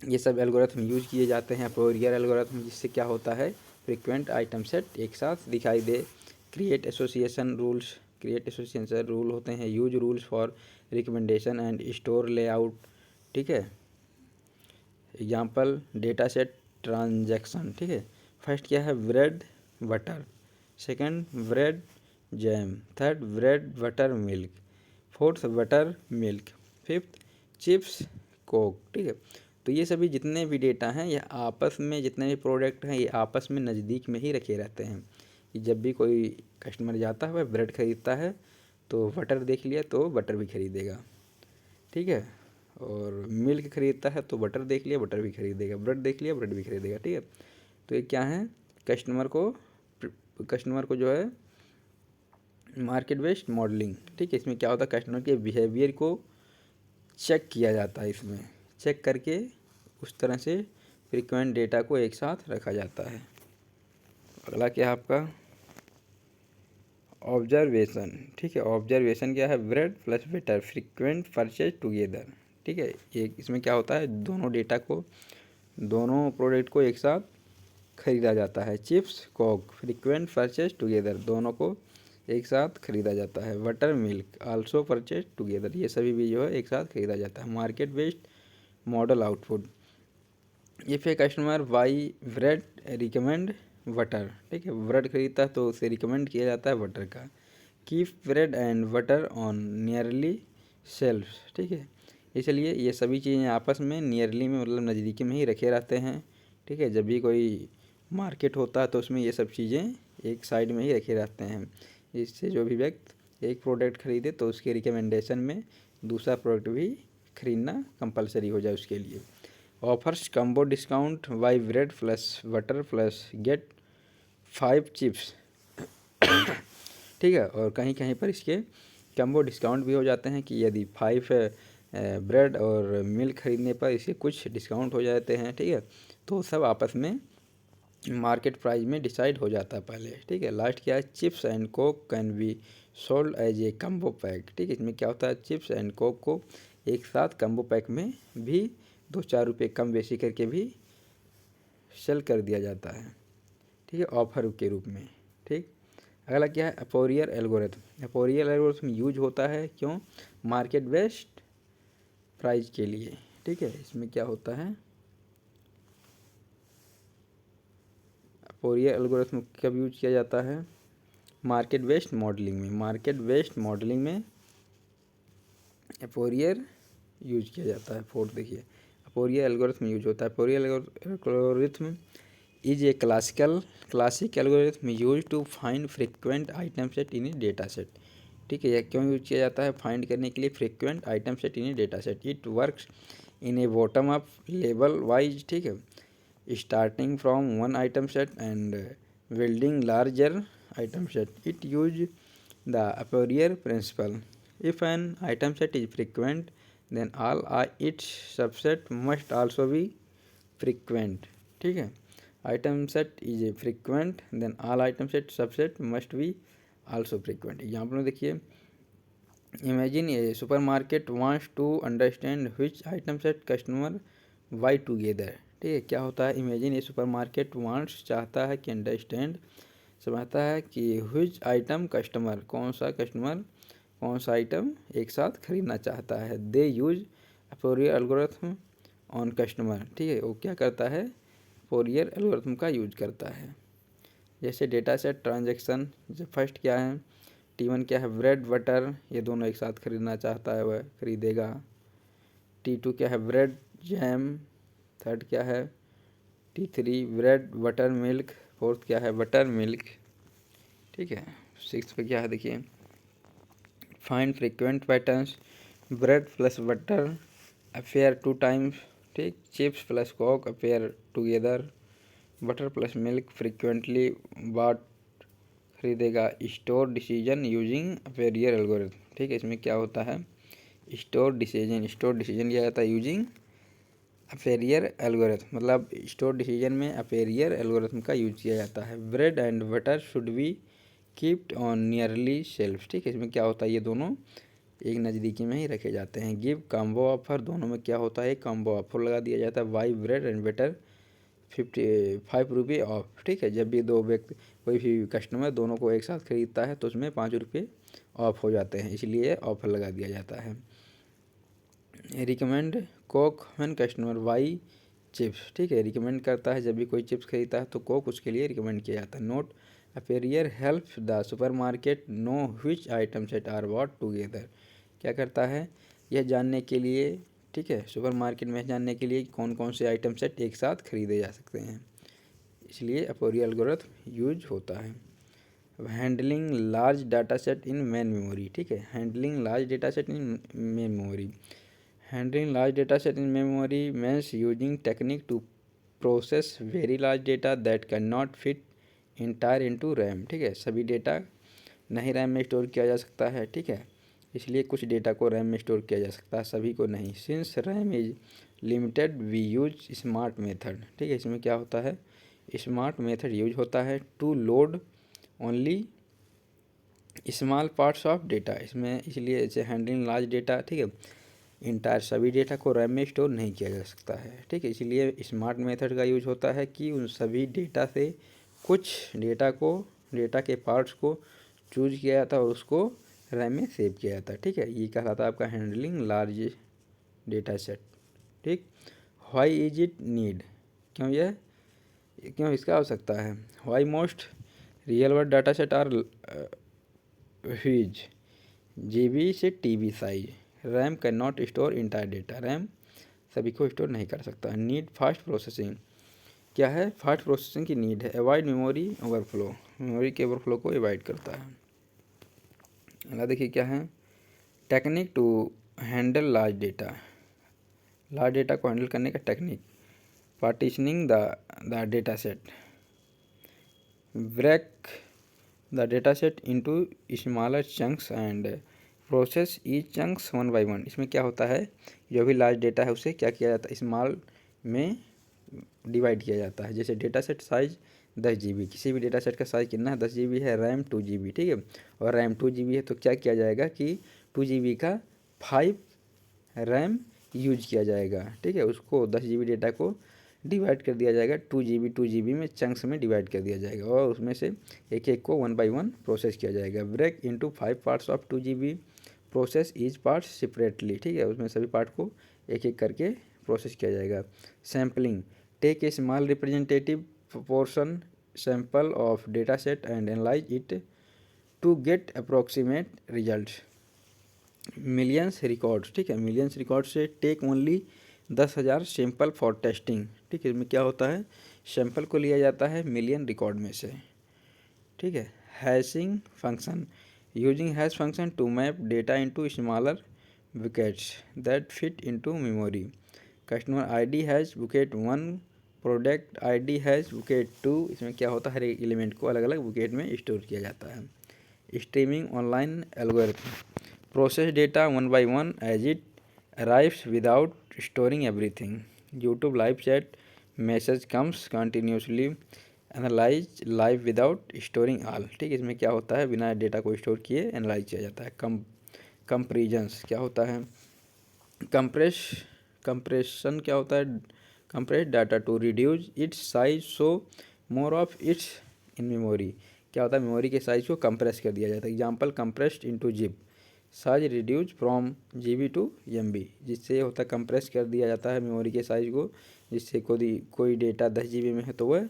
S1: ये सब एल्गोरिथम यूज किए जाते हैं। अपेयर एल्गोरिथम, जिससे क्या होता है फ्रीक्वेंट आइटम सेट एक साथ दिखाई दे। Create association rules, create association rule होते हैं। Use rules for recommendation and store layout. ठीक है, एग्जाम्पल डेटा सेट ट्रांजैक्शन। ठीक है, फर्स्ट क्या है bread butter, second bread jam, third bread butter milk, fourth butter milk, fifth chips Coke. ठीक है, तो ये सभी जितने भी डेटा हैं, ये आपस में, जितने भी प्रोडक्ट हैं, ये आपस में नज़दीक में ही रखे रहते हैं कि जब भी कोई कस्टमर जाता है, वह ब्रेड ख़रीदता है तो बटर देख लिया तो बटर भी खरीदेगा। ठीक है, और मिल्क खरीदता है तो बटर देख लिया, बटर भी खरीदेगा, ब्रेड देख लिया, ब्रेड भी खरीदेगा। ठीक है, तो ये क्या है, कस्टमर को जो है मार्केट बेस्ड मॉडलिंग। ठीक है, इसमें क्या होता है, कस्टमर के बिहेवियर को चेक किया जाता है, इसमें चेक करके उस तरह से फ्रीक्वेंट डेटा को एक साथ रखा जाता है। अगला क्या है आपका ऑब्जर्वेशन। ठीक है, ऑब्जर्वेशन क्या है, bread plus butter frequent purchase together. ठीक है, ये इसमें क्या होता है, दोनों डेटा को, दोनों प्रोडक्ट को एक साथ खरीदा जाता है। Chips Coke frequent purchase together, दोनों को एक साथ खरीदा जाता है। Butter milk also purchase together, ये सभी भी जो है एक साथ खरीदा जाता है। Market based model output, if a customer by bread recommend butter. ठीक है, ब्रेड खरीदता है तो उसे रिकमेंड किया जाता है बटर का। Keep bread and butter on nearly shelf. ठीक है, इसलिए ये सभी चीज़ें आपस में नियरली में, मतलब नज़दीकी में ही रखे रहते हैं। ठीक है, जब भी कोई मार्केट होता है तो उसमें ये सब चीज़ें एक साइड में ही रखे रहते हैं। इससे जो भी व्यक्ति एक प्रोडक्ट खरीदे तो उसके रिकमेंडेशन में दूसरा प्रोडक्ट भी खरीदना कंपलसरी हो जाए उसके लिए। Offers combo discount buy bread plus butter plus get 5 chips. ठीक है, और कहीं कहीं पर इसके कम्बो डिस्काउंट भी हो जाते हैं कि यदि 5 ब्रेड और मिल्क खरीदने पर इसे कुछ डिस्काउंट हो जाते हैं। ठीक है, तो सब आपस में मार्केट प्राइस में डिसाइड हो जाता है पहले। ठीक है, लास्ट क्या है, chips and coke can be sold as a combo pack. ठीक है, इसमें क्या होता है, चिप्स एंड कोक को एक साथ कम्बो पैक में भी 2-4 रुपये कम बेसी करके भी सेल कर दिया जाता है। ठीक है, ऑफर के रूप में। ठीक, अगला क्या है, अपोरियर एल्गोरिथम। अपोरियर एल्गोरिथम यूज होता है क्यों, मार्केट बेस्ड प्राइस के लिए। ठीक है, इसमें क्या होता है, अपोरियर एल्गोरिथम कब यूज किया जाता है, मार्केट बेस्ड मॉडलिंग में। मार्केट बेस्ड मॉडलिंग में अपोरियर यूज किया जाता है। फोर्थ देखिए, अपोरियर एल्गोरिथम यूज होता है। Apriori algorithm is a classic algorithm use to find frequent item set in a data set. ठीक है, यह क्यों यूज किया जाता है, फाइंड करने के लिए frequent item set in a data set. It works in A bottom up level wise. ठीक है, starting from one item set and building larger item set. It use the Apourier principle. If an item set is frequent, then all its subset must also be frequent. ठीक है, item set is a frequent, then all item set subset must be also frequent. Example में देखिए, imagine a supermarket wants to understand which item set customer buy together. ठीक है, क्या होता है, imagine ये सुपरमार्केट वांट्स चाहता है कि अंडरस्टैंड समझता है कि व्हिच आइटम कस्टमर कौन सा आइटम एक साथ खरीदना चाहता है। They use apriori algorithm on customer. ठीक है, वो क्या करता है, फोरियर एल्गोरिथम का यूज करता है। जैसे डेटा सेट ट्रांजेक्शन, फर्स्ट क्या है, T1 क्या है, ब्रेड बटर, ये दोनों एक साथ खरीदना चाहता है, वह खरीदेगा। T2 क्या है, ब्रेड जैम। थर्ड क्या है, T3 bread butter milk. Fourth क्या है, बटर मिल्क। ठीक है, सिक्स पे क्या है देखिए, find frequent patterns, bread plus butter appear 2 times. ठीक, chips plus coke appear together, butter plus milk frequently बाट खरीदेगा। Store decision using apriori algorithm. ठीक है, इसमें क्या होता है, स्टोर डिसीजन लिया जाता है यूजिंग अपेरियर एल्गोरिथम। मतलब स्टोर डिसीजन में अपेरियर एल्गोरिथम का यूज किया जाता है। Bread and butter should be keeped on nearly shelf. ठीक है, इसमें क्या होता है, ये दोनों एक नज़दीकी में ही रखे जाते हैं। गिव कॉम्बो ऑफर, दोनों में क्या होता है, कॉम्बो ऑफर लगा दिया जाता है। बाई ब्रेड एंड बटर 55 रुपये ऑफ। ठीक है, जब भी दो व्यक्ति कोई भी कस्टमर दोनों को एक साथ खरीदता है तो उसमें 5 रुपये ऑफ हो जाते हैं, इसलिए ऑफर लगा दिया जाता है। Recommend Coke when customer by chips. ठीक है, रिकमेंड करता है जब भी कोई चिप्स खरीदता है तो कोक उसके लिए रिकमेंड किया जाता है। Note apriori help the supermarket know which item set are bought together. क्या करता है, यह जानने के लिए, ठीक है, सुपरमार्केट में जानने के लिए कौन कौन से आइटम सेट एक साथ खरीदे जा सकते हैं, इसलिए अपोरियर एल्गोरिथम यूज होता है। Handling large data set in main memory. ठीक है, handling large data set in main memory. Handling large data set in memory means using technique to process very large data that cannot fit entire into RAM। ठीक है, सभी data नहीं RAM में store किया जा सकता है। ठीक है, इसलिए कुछ डेटा को रैम में स्टोर किया जा सकता है, सभी को नहीं। Since RAM is limited we use smart method. ठीक है, इसमें क्या होता है, स्मार्ट मेथड यूज होता है to load only small parts of data. इसमें इसलिए जैसे हैंडलिंग लार्ज डेटा, ठीक है, इंटायर सभी डेटा को रैम में स्टोर नहीं किया जा सकता है। ठीक है, इसलिए स्मार्ट मेथड का यूज होता है कि उन सभी डेटा से कुछ डेटा के पार्ट्स को चूज किया जाता है और उसको रैम में सेव किया जाता है। ठीक है, ये कहलाता है आपका हैंडलिंग लार्ज डेटा सेट। ठीक, व्हाई इज इट नीड, क्यों इसका आवश्यकता है। Why most real world data set are huge, GB से TB size. RAM can not store entire data, RAM सभी को स्टोर नहीं कर सकता। नीड फास्ट प्रोसेसिंग, क्या है, फास्ट प्रोसेसिंग की नीड है। अवॉइड मेमोरी ओवरफ्लो, मेमोरी के ओवरफ्लो को अवॉइड करता है। अगला देखिए क्या है, technique to handle large data को हैंडल करने का technique. partitioning the data set, break the data set into smaller chunks and process each chunks one by one। इसमें क्या होता है, जो भी लार्ज डेटा है उसे क्या किया जाता है, स्मॉल में डिवाइड किया जाता है। जैसे डेटा सेट साइज 10 GB, किसी भी डेटा सेट का साइज़ कितना है, 10 GB है, रैम 2 GB, ठीक है, और रैम 2 GB है तो क्या किया जाएगा कि 2 GB का 5 रैम यूज किया जाएगा, ठीक है। उसको 10 GB डेटा को डिवाइड कर दिया जाएगा 2 GB में चंक्स में डिवाइड कर दिया जाएगा और उसमें से एक एक को 1 by 1 प्रोसेस किया जाएगा। Break into 5 parts of 2 GB, process each part separately, ठीक है, उसमें सभी पार्ट को एक एक करके प्रोसेस किया जाएगा। Sampling, take a small representative portion sample of data set and analyse it to get approximate result. Millions records, ठीक है, मिलियंस रिकॉर्ड से take only 10,000 sample for testing, ठीक है। इसमें क्या होता है, सैंपल को लिया जाता है मिलियन रिकॉर्ड में से, ठीक है। Hashing function, using hash function to map data into smaller buckets that fit into memory. Customer ID has bucket 1, product ID has bucket 2। इसमें क्या होता है, हर एक एलिमेंट को अलग अलग बुकेट में स्टोर किया जाता है। Streaming online algorithm, process data 1 by 1 as it arrives without storing everything. YouTube live chat, message comes continuously, analyse live without storing all, ठीक है। इसमें क्या होता है, बिना डेटा को स्टोर किए एनालाइज किया जाता है। कंप्रीजन्स क्या होता है, कंप्रेशन क्या होता है, compress data to reduce its size so more of its in memory. क्या होता है, मेमोरी के साइज को कंप्रेस कर दिया जाता है। Example, compressed into zip, size reduce from GB to MB, जिससे ये होता है कंप्रेस कर दिया जाता है मेमोरी के साइज को, जिससे कोई डेटा 10 GB में है तो वह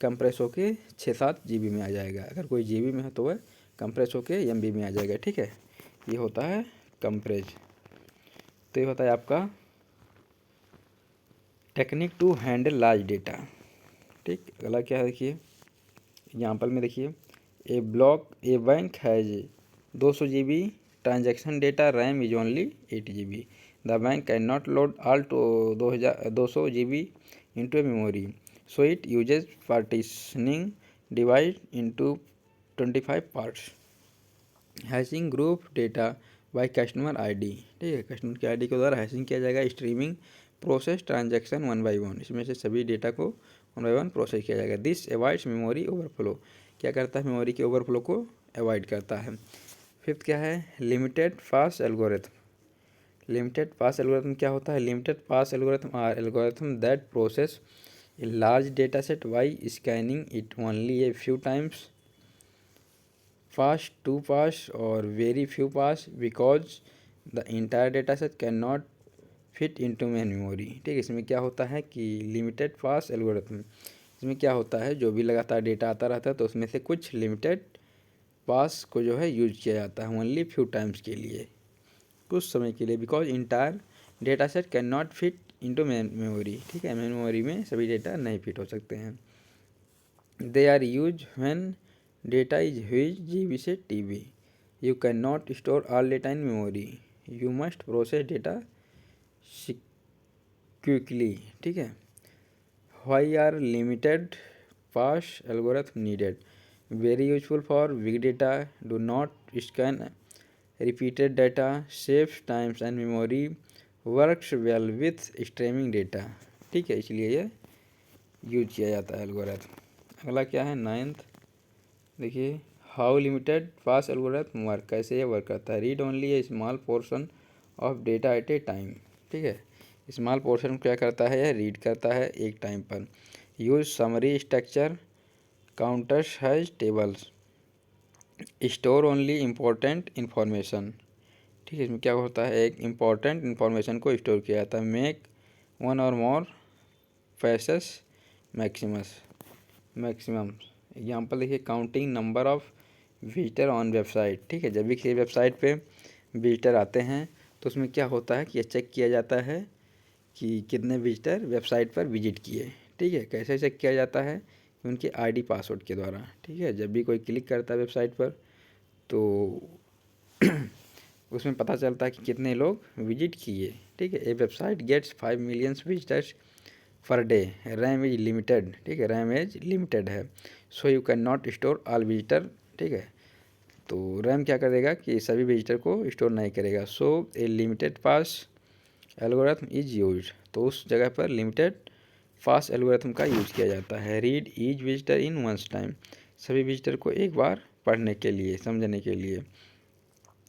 S1: कंप्रेस होके 6-7 GB में आ जाएगा, अगर कोई GB में है तो वह कंप्रेस होके MB में आ जाएगा, ठीक है। ये होता है कंप्रेस। तो ये होता है आपका technique to handle large data, ठीक। अगला क्या है, देखिए एग्जाम्पल में देखिए, a bank has 200 GB transaction data, RAM is only 8 GB। The bank can not load all to 200 GB into a memory, so it uses partitioning divide into 25 parts. Hashing group data by customer ID, ठीक है, customer की ID के द्वारा hashing किया जाएगा। Streaming process transaction 1 by 1, इसमें से सभी डेटा को 1 by 1 प्रोसेस किया जाएगा। दिस अवॉइड्स मेमोरी ओवरफ्लो, क्या करता है, मेमोरी के ओवरफ्लो को अवॉइड करता है। फिफ्थ क्या है, limited pass algorithm. Limited pass algorithm क्या होता है, limited pass algorithm are algorithm that process a large data set by scanning it only a few times, fast to pass or very few pass because the entire data set cannot fit into main memory, ठीक है। इसमें क्या होता है कि limited pass algorithm, इसमें क्या होता है, जो भी लगातार डेटा आता रहता है तो उसमें से कुछ लिमिटेड पास को जो है यूज किया जाता है ओनली फ्यू टाइम्स के लिए, कुछ समय के लिए, because entire data set can not fit into main memory, ठीक है, मेन मेमोरी में सभी डेटा नहीं फिट हो सकते हैं। They are use when data is huge GB से TB, you can not store all data in memory, you must process data quickly, ठीक है। Why are limited pass algorithm needed, very useful for big data, do not scan repeated data, save times and memory, works well with streaming data, ठीक है, इसलिए ये use किया जाता है algorithm. अगला क्या है, 9th, देखिए how limited pass algorithm work, कैसे ये वर्क करता है। Read only A small portion of data eight A time, ठीक है, स्मॉल पोर्शन क्या करता है, यह रीड करता है एक टाइम पर। Use summary structure, counters has tables, store only important information, ठीक है। इसमें क्या होता है, एक इम्पॉर्टेंट इन्फॉर्मेशन को स्टोर किया जाता है। मेक वन और मोर पैसेस मैक्सिमम, एग्जाम्पल देखिए, counting number of visitor on website, ठीक है, जब भी किसी वेबसाइट पे विजिटर आते हैं तो उसमें क्या होता है कि ये चेक किया जाता है कि कितने विजिटर वेबसाइट पर विजिट किए, ठीक है। कैसे चेक किया जाता है, कि उनके ID पासवर्ड के द्वारा, ठीक है। जब भी कोई क्लिक करता है वेबसाइट पर तो उसमें पता चलता है कि कितने लोग विजिट किए, ठीक है। A website gets 5 million visitors per day, RAM is limited, ठीक है, रैम इज लिमिटेड है, so you can not store all visitor, ठीक है। तो रैम क्या करेगा कि सभी विजिटर को स्टोर नहीं करेगा, so a limited pass algorithm is use, तो उस जगह पर लिमिटेड फास्ट एल्गोरिथम का यूज किया जाता है। Read each visitor in once time, सभी विजिटर को एक बार पढ़ने के लिए, समझने के लिए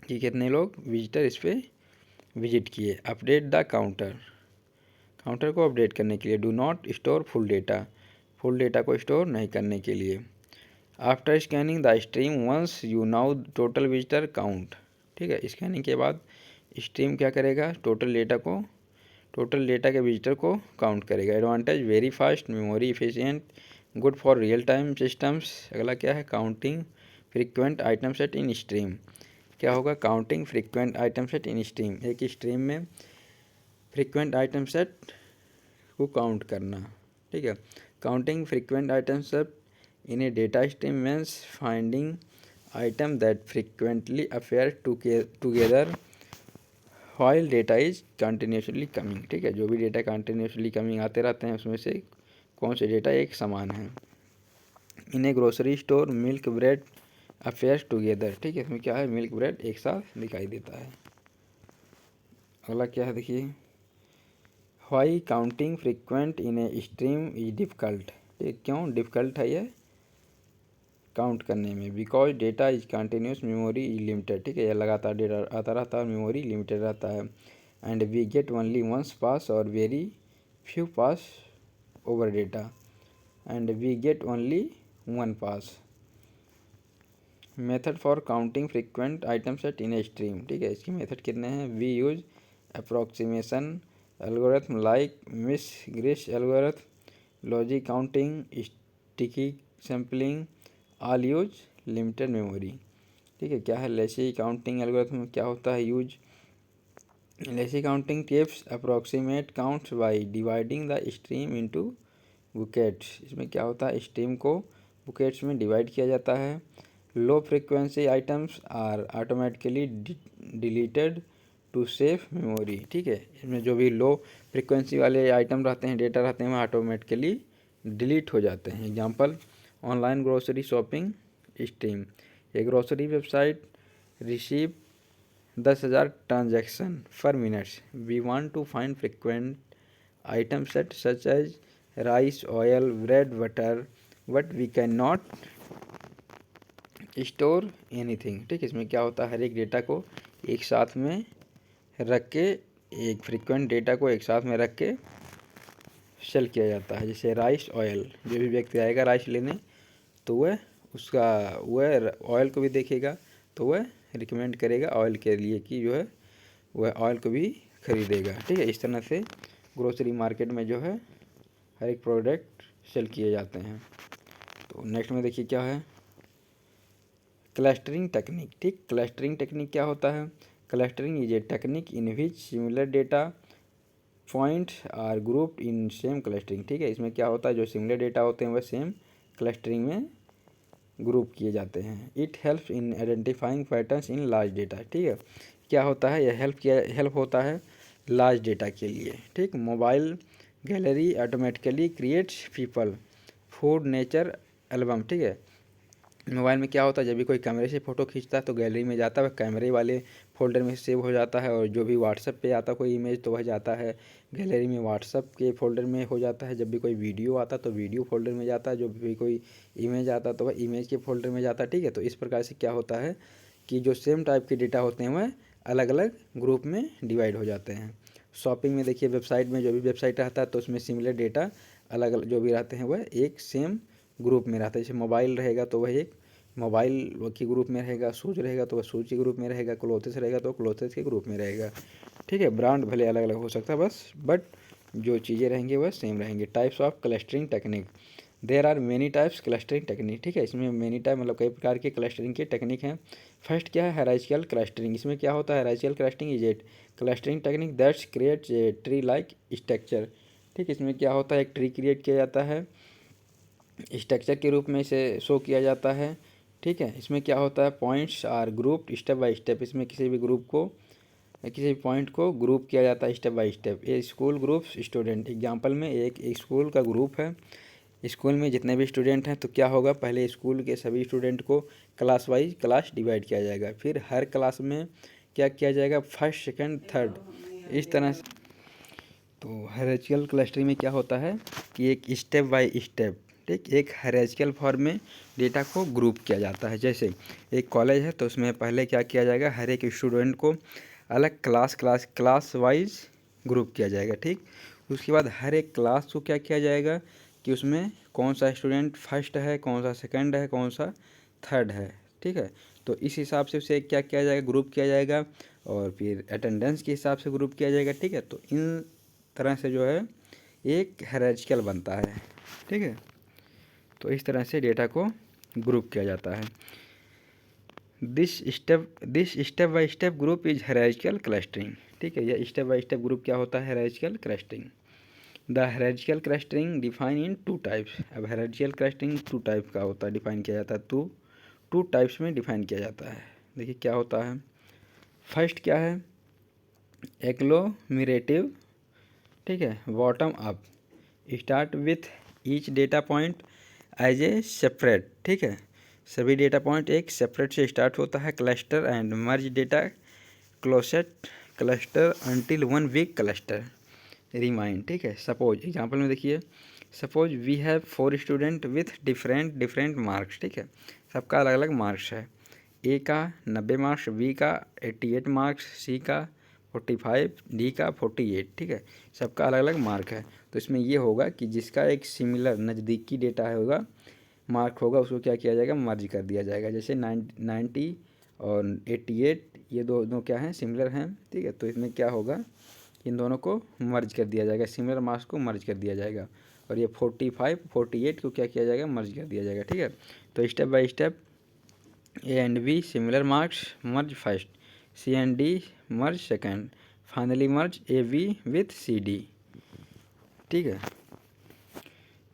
S1: कि कितने लोग विजिटर इस पर विजिट किए। अपडेट द काउंटर, काउंटर को अपडेट करने के लिए। Do not store full data, full data को स्टोर नहीं करने के लिए। After scanning the stream once you now total visitor count, ठीक है, स्कैनिंग के बाद स्ट्रीम क्या करेगा, टोटल डेटा के विजिटर को काउंट करेगा। Advantage very fast, memory efficient, good for real time systems. अगला क्या है, counting frequent item set in stream, क्या होगा, counting frequent item set in stream, एक स्ट्रीम में फ्रीक्वेंट आइटम सेट को काउंट करना, ठीक है। Counting frequent item set in a data stream means finding item that frequently affair together while data is continuously coming, ठीक है, जो भी डेटा कंटिन्यूसली कमिंग आते रहते हैं उसमें से कौन से डेटा एक समान है। In a grocery store milk bread appears together, ठीक है, इसमें क्या है, मिल्क ब्रेड एक साथ दिखाई देता है। अगला क्या है देखिए, why counting frequent in a stream is difficult, ठीक, क्यों डिफ़िकल्ट है ये काउंट करने में। Because data is continuous, memory is limited, ठीक है, यह लगातार डेटा आता रहता है और मेमोरी लिमिटेड रहता है। And we get only once pass और very few pass over data, and we get only one pass. Method for counting frequent item set in a stream, ठीक है, इसकी मेथड कितने हैं। We use approximation algorithm like Misra Gries algorithm, logic counting, sticky sampling, all use limited memory, ठीक है। क्या है, Lesi counting algorithm में क्या होता है use, lossy counting tips approximate counts by dividing the stream into buckets, इसमें क्या होता है, स्ट्रीम को बुकेट्स में डिवाइड किया जाता है। Low frequency items are automatically deleted to save memory, ठीक है, इसमें जो भी लो फ्रीक्वेंसी वाले आइटम रहते हैं, डेटा रहते हैं, वह ऑटोमेटिकली डिलीट हो जाते हैं। Example, online grocery shopping stream, ये grocery website receive 10,000 transaction per minutes, we want to find frequent item set such as rice, oil, bread, butter, but we can not store anything, ठीक है, इसमें क्या होता है, हर एक डेटा को एक साथ में रख के, एक फ्रीक्वेंट डेटा को एक साथ में रख के सेल किया जाता है। जैसे राइस, ऑयल, जो भी व्यक्ति आएगा राइस लेने तो वह ऑयल को भी देखेगा, तो वह रिकमेंड करेगा ऑयल के लिए कि जो है वह ऑयल को भी खरीदेगा, ठीक है। इस तरह से ग्रोसरी मार्केट में जो है हर एक प्रोडक्ट सेल किए जाते हैं। तो नेक्स्ट में देखिए क्या है, क्लस्टरिंग टेक्निक, ठीक, क्लस्टरिंग टेक्निक क्या होता है, clustering is a technique in which similar data points are grouped in same clustering, ठीक है, इसमें क्या होता है, जो सिमिलर डेटा होते हैं वह सेम क्लस्टरिंग में ग्रुप किए जाते हैं। It helps in identifying patterns in large data, ठीक है, क्या होता है, यह हेल्प होता है लार्ज डेटा के लिए, ठीक। Mobile gallery automatically creates people, food, nature album, ठीक है, मोबाइल में क्या होता है, जब भी कोई कैमरे से फ़ोटो खींचता है तो गैलरी में जाता है, वह कैमरे वाले फोल्डर में सेव हो जाता है, और जो भी व्हाट्सएप पे आता कोई इमेज तो वह जाता है गैलरी में, व्हाट्सएप के फोल्डर में हो जाता है। जब भी कोई वीडियो आता तो वीडियो फोल्डर में जाता है, जो भी कोई इमेज आता तो वह इमेज के फोल्डर में जाता है, ठीक है। तो इस प्रकार से क्या होता है कि जो सेम टाइप के डेटा होते हैं वह अलग अलग ग्रुप में डिवाइड हो जाते हैं। शॉपिंग में देखिए, वेबसाइट में जो भी वेबसाइट रहता है तो उसमें सिमिलर डेटा अलग अलग जो भी रहते हैं वह एक सेम ग्रुप में रहता है। जैसे मोबाइल रहेगा तो वह एक मोबाइल के ग्रुप में रहेगा, शूज रहेगा तो वह शूज के ग्रुप में रहेगा, क्लोथ्स रहेगा तो क्लोथ्स के ग्रुप में रहेगा, ठीक है। ब्रांड भले अलग अलग हो सकता है बस, बट जो चीज़ें रहेंगी वह सेम रहेंगी। Types of clustering technique, there are many types clustering technique, ठीक है, इसमें मेनी टाइप मतलब कई प्रकार के क्लस्टरिंग के टेक्निक हैं। फर्स्ट क्या है, हायरार्किकल क्लस्टरिंग, इसमें क्या होता है, hierarchical clustering is a clustering technique that's creates a tree like structure, ठीक, इसमें क्या होता है, एक ट्री क्रिएट किया जाता है, स्ट्रक्चर के रूप में इसे शो किया जाता है, ठीक है। इसमें क्या होता है, points are group step by step, इसमें किसी भी ग्रुप को किसी पॉइंट को ग्रुप किया जाता है step by step. A school group student, example में एक स्कूल का ग्रुप है, स्कूल में जितने भी स्टूडेंट हैं तो क्या होगा, पहले स्कूल के सभी स्टूडेंट को क्लास वाइज क्लास डिवाइड किया जाएगा, फिर हर क्लास में क्या किया जाएगा, फर्स्ट सेकंड थर्ड, इस तरह से। तो हायरार्किकल क्लस्टरिंग में क्या होता है कि एक स्टेप बाय स्टेप, ठीक, एक हायरार्किकल फॉर्म में डेटा को ग्रुप किया जाता है। जैसे एक कॉलेज है तो उसमें पहले क्या किया जाएगा, हर एक स्टूडेंट को अलग क्लास वाइज ग्रुप किया जाएगा, ठीक। उसके बाद हर एक क्लास को क्या किया जाएगा कि उसमें कौन सा स्टूडेंट फर्स्ट है, कौन सा सेकंड है, कौन सा थर्ड है, ठीक है। तो इस हिसाब से उसे क्या किया जाएगा, ग्रुप किया जाएगा, और फिर अटेंडेंस के हिसाब से ग्रुप किया जाएगा, ठीक है। तो इन तरह से जो है एक हायरार्किकल बनता है, ठीक है। तो इस तरह से डेटा को ग्रुप किया जाता है। This step by step group is hierarchical clustering, ठीक है। यह स्टेप बाय स्टेप ग्रुप क्या होता है, hierarchical clustering. The hierarchical clustering define in two types. अब हायरार्किकल क्लस्टरिंग टू टाइप का होता है, डिफाइन किया जाता है, टू टाइप्स में डिफाइन किया जाता है। देखिए क्या होता है, फर्स्ट क्या है, एग्लोमेरेटिव, ठीक है, bottom up, start with each data point as a separate, ठीक है। सभी डेटा पॉइंट एक सेपरेट से स्टार्ट होता है। Cluster and merge data closest cluster until one big cluster remind, ठीक है। सपोज एग्जांपल में देखिए, suppose we have 4 student with different marks, ठीक है। सबका अलग अलग मार्क्स है। ए का 90 मार्क्स, बी का 88 मार्क्स, सी का 45, डी का 48, ठीक है। सबका अलग अलग मार्क है। तो इसमें ये होगा कि जिसका एक सिमिलर नज़दीकी डेटा है होगा, मार्क होगा, उसको क्या किया जाएगा, मर्ज कर दिया जाएगा। जैसे 90 और 88 ये दोनों क्या हैं, सिमिलर हैं, ठीक है। तो इसमें क्या होगा, इन दोनों को मर्ज कर दिया जाएगा, सिमिलर मार्क्स को मर्ज कर दिया जाएगा। और ये 45 48 को क्या किया जाएगा, मर्ज कर दिया जाएगा, ठीक है। तो step by step A and B similar marks merge first, C and D merge second, finally merge A B with C D, ठीक है।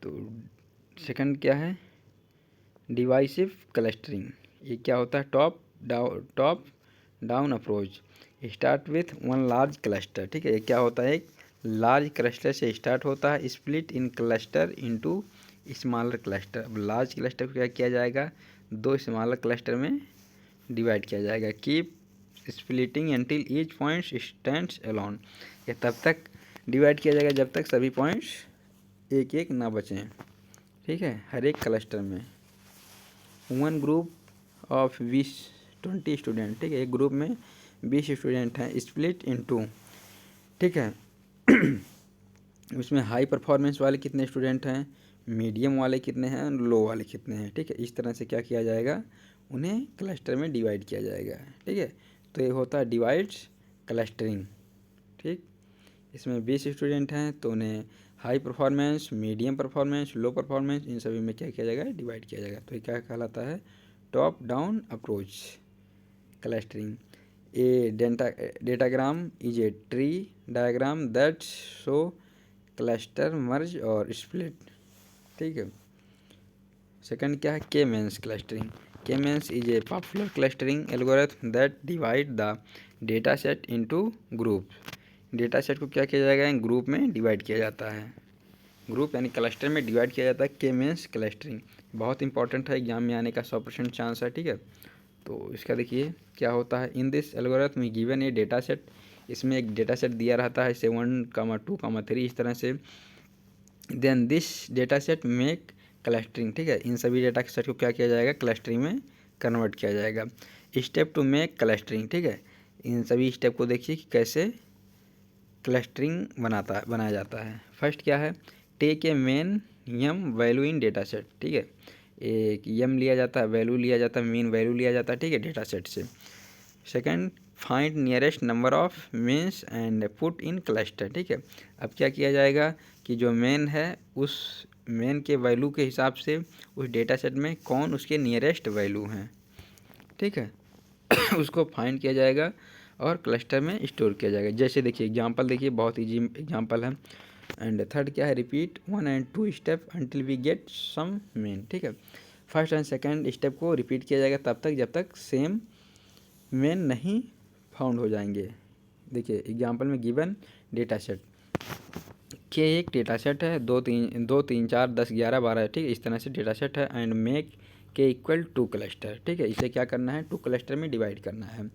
S1: तो सेकंड क्या है, डिवाइसिव क्लस्टरिंग। ये क्या होता है, top down approach, start with one large cluster, ठीक है। ये क्या होता है, एक लार्ज क्लस्टर से स्टार्ट होता है, split in cluster into smaller cluster. अब लार्ज क्लस्टर को क्या किया जाएगा, 2 स्मॉलर क्लस्टर में डिवाइड किया जाएगा। Keep splitting until each point stands alone. ये तब तक डिवाइड किया जाएगा जब तक सभी पॉइंट्स एक एक ना बचें, ठीक है, हर एक क्लस्टर में। वन ग्रुप ऑफ 20 स्टूडेंट, ठीक है। एक ग्रुप में 20 स्टूडेंट हैं, स्प्लिट इन 2, ठीक है। उसमें हाई परफॉर्मेंस वाले कितने स्टूडेंट हैं, मीडियम वाले कितने हैं, लो वाले कितने हैं, ठीक है। इस तरह से क्या किया जाएगा, उन्हें क्लस्टर में डिवाइड किया जाएगा, ठीक है। तो ये होता है डिवाइड्स क्लस्टरिंग, ठीक। इसमें 20 स्टूडेंट हैं तो उन्हें हाई परफॉर्मेंस, मीडियम परफॉर्मेंस, लो परफॉर्मेंस, इन सभी में क्या किया जाएगा, डिवाइड किया जाएगा। तो ये क्या कहलाता है, top down approach clustering. A datagram is a tree diagram that show cluster merge और स्प्लिट, ठीक है। सेकंड क्या है, K means clustering. K means is a popular clustering algorithm that divide the data set into group. Data set को क्या किया जाएगा, group में डिवाइड किया जाता है, ग्रुप यानी क्लस्टर में डिवाइड किया जाता है। के मीन्स क्लस्टरिंग बहुत इंपॉर्टेंट है, एग्जाम में आने का 100% चांस है, ठीक है। तो इसका देखिए क्या होता है, in this algorithm given A data set. इसमें एक डेटा सेट दिया रहता है, 1, 2, 3 इस तरह से। Then this data set make clustering, ठीक है। इन सभी डेटा सेट को क्या किया जाएगा, क्लस्टरिंग में कन्वर्ट किया जाएगा। स्टेप टू मेक क्लस्टरिंग, ठीक है। इन सभी स्टेप को देखिए कि कैसे क्लस्टरिंग बनाया जाता है। फर्स्ट क्या है, take a minimum value in data set, ठीक है। एक यम लिया जाता है, वैल्यू लिया जाता है, मेन वैल्यू लिया जाता है, ठीक है, डेटा सेट से। Second, find nearest number of means and put in cluster, ठीक है। अब क्या किया जाएगा कि जो मेन है उस मेन के वैल्यू के हिसाब से उस डेटा सेट में कौन उसके नियरेस्ट वैल्यू हैं, ठीक है। उसको फाइंड किया जाएगा और क्लस्टर में स्टोर किया जाएगा। जैसे देखिए एग्जांपल, देखिए बहुत इजी एग्जांपल है। एंड थर्ड क्या है, repeat 1 and 2 step until we get same mean, ठीक है। फर्स्ट एंड सेकंड स्टेप को रिपीट किया जाएगा तब तक जब तक सेम मेन नहीं फाउंड हो जाएंगे। देखिए एग्जांपल में गिवन डेटा सेट, के एक डेटा सेट है, 2 3 4 10 11 12, ठीक है, इस तरह से डेटा सेट है। एंड मेक के इक्वल 2 क्लस्टर, ठीक है, इसे क्या करना है, 2 क्लस्टर में डिवाइड करना है,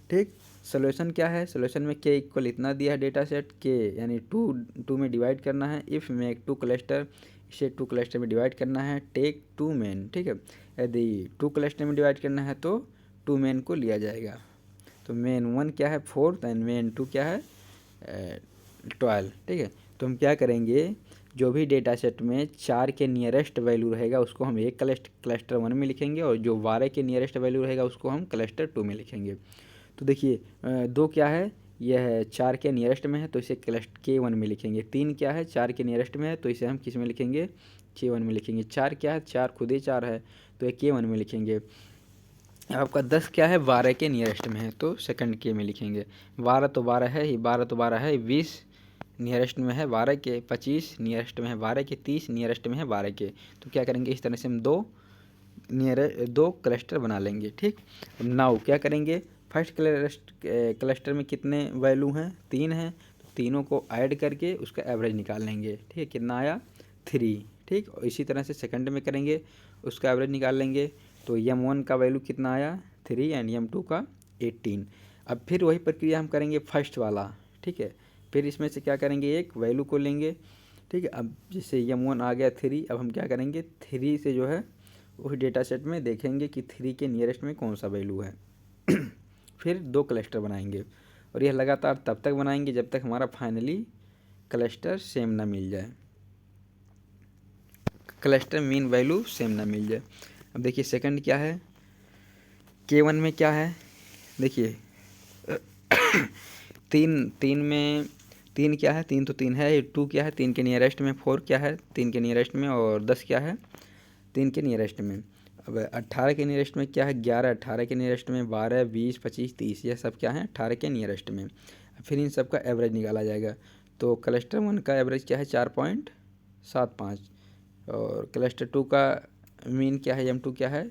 S1: ठीक। सोल्यूशन क्या है, सोल्यूशन में के इक्वल इतना दिया है डेटा सेट के, यानी 2 में डिवाइड करना है। इफ़ मेक 2 क्लस्टर, इसे 2 क्लस्टर में डिवाइड करना है। टेक 2 मेन, ठीक है, यदि 2 क्लस्टर में डिवाइड करना है तो 2 मेन को लिया जाएगा। तो मेन 1 क्या है 4 एंड मेन 2 क्या है 12, ठीक है। तो हम क्या करेंगे, जो भी डेटा सेट में 4 के नियरेस्ट वैल्यू रहेगा उसको हम एक क्लस्टर 1 में लिखेंगे, और जो 12 के नियरेस्ट वैल्यू रहेगा उसको हम क्लस्टर 2 में लिखेंगे। तो देखिए 2 क्या है, यह है 4 के नियरेस्ट में है तो इसे क्लस्टर K1 में लिखेंगे। 3 क्या है 4 के नियरेस्ट में है तो इसे हम किस में लिखेंगे, K1 में लिखेंगे। 4 क्या है, 4 खुद ही 4 है तो ये K1 में लिखेंगे। आपका 10 क्या है 12 के नियरेस्ट में है तो सेकंड के में लिखेंगे। 12 तो 12 है ही, 12 तो 12 है, 20 नियरेस्ट में है 12 के, 25 नियरेस्ट में है 12 के, 30 नियरेस्ट में है 12 के। तो क्या करेंगे, इस तरह से हम दो क्लस्टर बना लेंगे, ठीक। नाउ क्या करेंगे, फर्स्ट क्लस्टर में कितने वैल्यू हैं, 3 हैं, तो तीनों को ऐड करके उसका एवरेज निकाल लेंगे, ठीक है, कितना आया 3, ठीक। और इसी तरह से सेकंड में करेंगे, उसका एवरेज निकाल लेंगे। तो M1 का वैल्यू कितना आया 3 एंड M2 का 18। अब फिर वही प्रक्रिया हम करेंगे फर्स्ट वाला, ठीक है। फिर इसमें से क्या करेंगे, एक वैल्यू को लेंगे, ठीक है। अब जैसे M1 आ गया 3, अब हम क्या करेंगे 3 से जो है उस डेटा सेट में देखेंगे कि 3 के नियरेस्ट में कौन सा वैल्यू है। फिर 2 क्लस्टर बनाएंगे, और यह लगातार तब तक बनाएंगे जब तक हमारा फाइनली क्लस्टर सेम ना मिल जाए, क्लस्टर मीन वैल्यू सेम ना मिल जाए। अब देखिए सेकंड क्या है, K1 में क्या है, देखिए 3 में 3 क्या है, 3 तो 3 है, 2 क्या है 3 के नियरेस्ट में, 4 क्या है 3 के नियरेस्ट में, और 10 क्या है 3 के नियरेस्ट में। अब 18 के नियरेस्ट में क्या है 11, 18 के नियरेस्ट में 12, 20, 25, 30, यह सब क्या है 18 के नियरेस्ट में। फिर इन सब का एवरेज निकाला जाएगा। तो क्लस्टर 1 का एवरेज क्या है 4.75, और क्लस्टर 2 का मीन क्या है M2 क्या है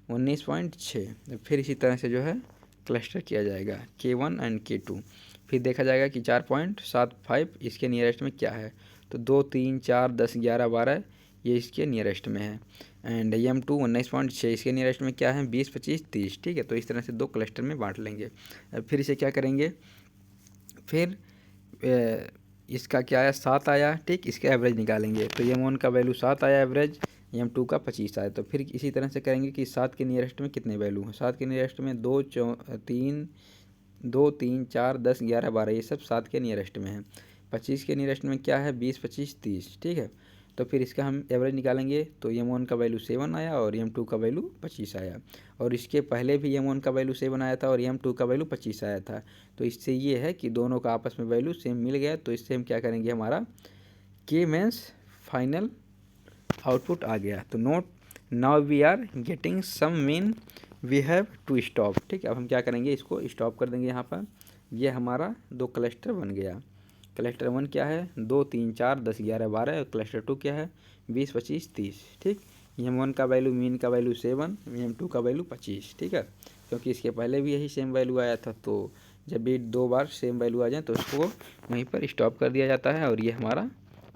S1: 19.6। फिर इसी तरह से जो है क्लस्टर किया जाएगा K1 एंड K2। फिर देखा जाएगा कि 4.75 इसके नियरेस्ट में क्या है, तो 2 3 4 10 11 12 ये इसके नियरेस्ट में है। एंड M2 19.6 इसके नियरेस्ट में क्या है 20 25 30, ठीक है। तो इस तरह से 2 क्लस्टर में बांट लेंगे। फिर इसे क्या करेंगे, फिर इसका क्या आया 7 आया, ठीक, इसका एवरेज निकालेंगे। तो M1 का वैल्यू 7 आया एवरेज, M2 का 25 आया। तो फिर इसी तरह से करेंगे कि 7 के नियरेस्ट में कितने वैल्यू हैं, 7 के नियरेस्ट में 2 3 4 10 11 12 ये सब 7 के नियरेस्ट में है। 25 के नियरेस्ट में क्या है 20 25 30, ठीक है। तो फिर इसका हम एवरेज निकालेंगे। तो M1 का वैल्यू 7 आया और M2 का वैल्यू 25 आया, और इसके पहले भी M1 का वैल्यू 7 आया था और M2 का वैल्यू 25 आया था। तो इससे ये है कि दोनों का आपस में वैल्यू सेम मिल गया। तो इससे हम क्या करेंगे, हमारा K मीन्स फाइनल आउटपुट आ गया। तो note now we are getting same mean we have to stop, ठीक है। अब हम क्या करेंगे, इसको स्टॉप कर देंगे यहाँ पर। ये हमारा 2 क्लस्टर बन गया। क्लस्टर 1 क्या है 2 3 4 10 11 12, और क्लस्टर 2 क्या है 20 25 30, ठीक। M1 का वैल्यू मीन का वैल्यू 7, M2 का वैल्यू 25, ठीक है। क्योंकि इसके पहले भी यही सेम वैल्यू आया था, तो जब भी 2 बार सेम वैल्यू आ जाए तो उसको वहीं पर स्टॉप कर दिया जाता है, और ये हमारा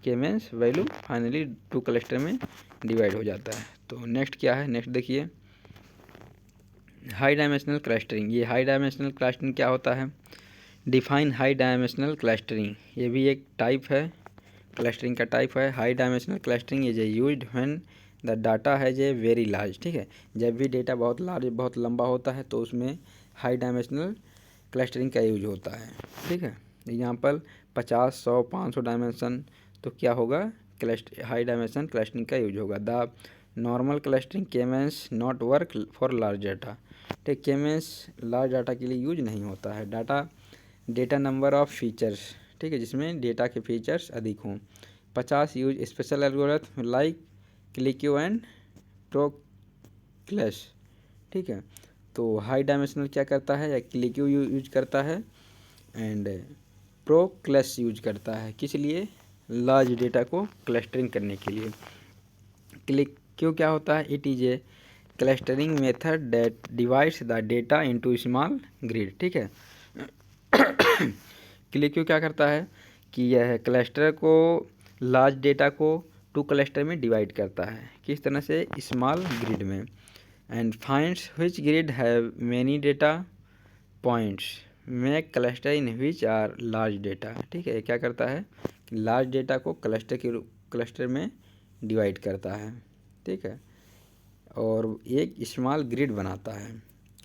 S1: K means value finally 2 cluster में डिवाइड हो जाता है। तो नेक्स्ट क्या है, नेक्स्ट देखिए हाई डायमेंशनल क्लस्टरिंग। ये हाई डायमेंशनल क्लस्टरिंग क्या होता है, डिफाइन हाई डायमेंशनल क्लस्टरिंग, ये भी एक टाइप है, क्लस्टरिंग का टाइप है। High dimensional clustering is used when the data has a very large, ठीक है। जब भी डेटा बहुत लार्ज बहुत लंबा होता है तो उसमें हाई डायमेंशनल क्लस्टरिंग का यूज होता है, ठीक है। एग्जांपल 50 100 500 डायमेंशन, तो क्या होगा हाई डायमेंशन क्लस्टरिंग का यूज होगा। The normal clustering K means not work for large data, ठीक। K मीन्स लार्ज डाटा के लिए यूज नहीं होता है। डेटा नंबर ऑफ फीचर्स, ठीक है, जिसमें डेटा के फीचर्स अधिक हों। 50 use special algorithm like clique and proclus, ठीक है। तो हाई डायमेंशनल क्या करता है, या क्लिक्यू यूज करता है एंड प्रोक्लेस यूज करता है, किस लिए, लार्ज डेटा को क्लस्टरिंग करने के लिए। क्लिक्यू क्या होता है, it is a clustering method that divides the data into small grid, ठीक है। क्लिक क्या करता है कि यह क्लस्टर को, लार्ज डेटा को 2 क्लस्टर में डिवाइड करता है। किस तरह से? स्मॉल ग्रिड में। And finds which grid have many data points make cluster in which are large data. ठीक है, क्या करता है? लार्ज डेटा को क्लस्टर में डिवाइड करता है। ठीक है, और एक स्मॉल ग्रिड बनाता है।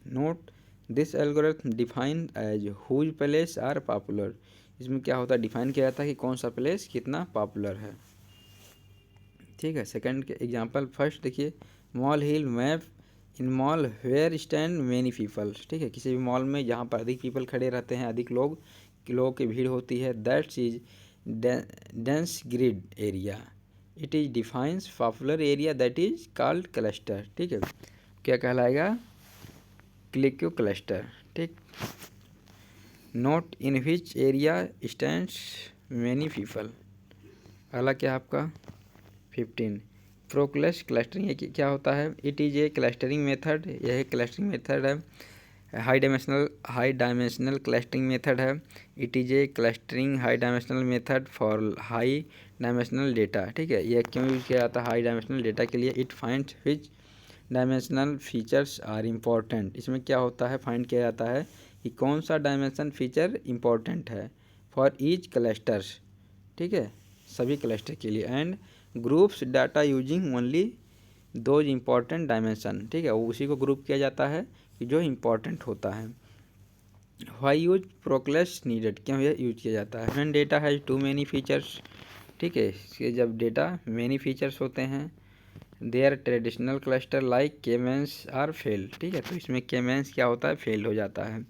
S1: Note this algorithm define as whose place are popular. इसमें क्या होता है? डिफाइन किया जाता है कि कौन सा प्लेस कितना पॉपुलर है। ठीक है, सेकंड के एग्जांपल फर्स्ट देखिए, mall hill map in mall where stand many people. ठीक है, किसी भी मॉल में जहाँ पर अधिक पीपल खड़े रहते हैं, अधिक लोगों की भीड़ होती है, that's is dense grid area. It is defines popular area that is called cluster. ठीक है, क्या कहलाएगा? Clique cluster. ठीक, note in which area stands many people. अगला क्या आपका 15 प्रोक्लस क्लस्टरिंग। ये क्या होता है? It is A clustering method. यह क्लस्टरिंग मेथड है, हाई डायमेंशनल क्लस्टरिंग मेथड है। It is A clustering high dimensional method for high dimensional data. ठीक है, यह क्यों यूज़ किया जाता है हाई डायमेंशनल डेटा के लिए? It finds which dimensional features are important. इसमें क्या होता है? फाइंड किया जाता है कि कौन सा डायमेंशन फीचर इम्पॉर्टेंट है फॉर ईच क्लस्टर्स। ठीक है, सभी क्लस्टर के लिए। And groups data using only those important dimension. ठीक है, उसी को ग्रुप किया जाता है कि जो इम्पॉर्टेंट होता है। Why use proclus needed. क्यों यह यूज किया जाता है? When data has too many features. ठीक है, इसके जब डेटा मैनी फीचर्स होते हैं, there traditional cluster like K means are fail. ठीक है, तो इसमें केमेंस क्या होता है? फेल हो जाता है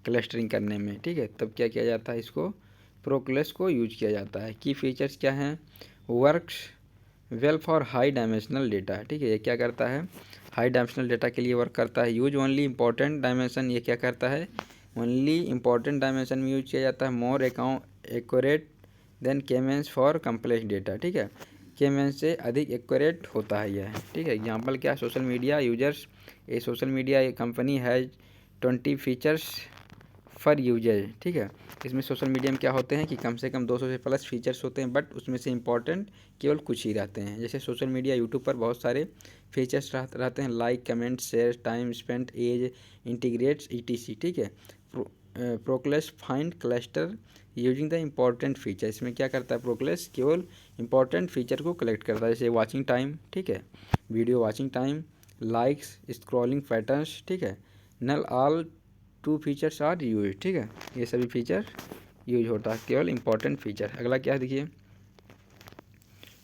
S1: क्लस्टरिंग करने में। ठीक है, तब क्या किया जाता है? इसको प्रोक्लस को यूज किया जाता है। की फीचर्स क्या हैं? Works well for high dimensional data. ठीक है, ये क्या करता है? हाई डायमेंशनल डेटा के लिए वर्क करता है। Use only important dimension. ये क्या करता है? ओनली इंपॉर्टेंट डायमेंशन में यूज किया जाता है। More accurate than K means for complex data. ठीक है, केमेंस से अधिक एक्यूरेट होता है यह। ठीक है, एग्जाम्पल क्या? Social media users. A social media company has 20 features for user. ठीक है, इसमें सोशल मीडिया में क्या होते हैं कि कम से कम 200 से प्लस फीचर्स होते हैं, बट उसमें से इंपॉर्टेंट केवल कुछ ही रहते हैं। जैसे सोशल मीडिया यूट्यूब पर बहुत सारे फीचर्स रहते हैं, like, comment, share, time spent, age, integrates, ETC। ठीक है, proclus find cluster using the important feature. इसमें क्या करता है? प्रोक्लस केवल इंपॉर्टेंट फीचर को कलेक्ट करता है, जैसे वॉचिंग टाइम। ठीक है, video watching time, likes, scrolling patterns. ठीक है, नल ऑल 2 फीचर्स आर यूज। ठीक है, ये सभी फीचर यूज होता है, केवल इंपॉर्टेंट फीचर। अगला क्या है देखिए,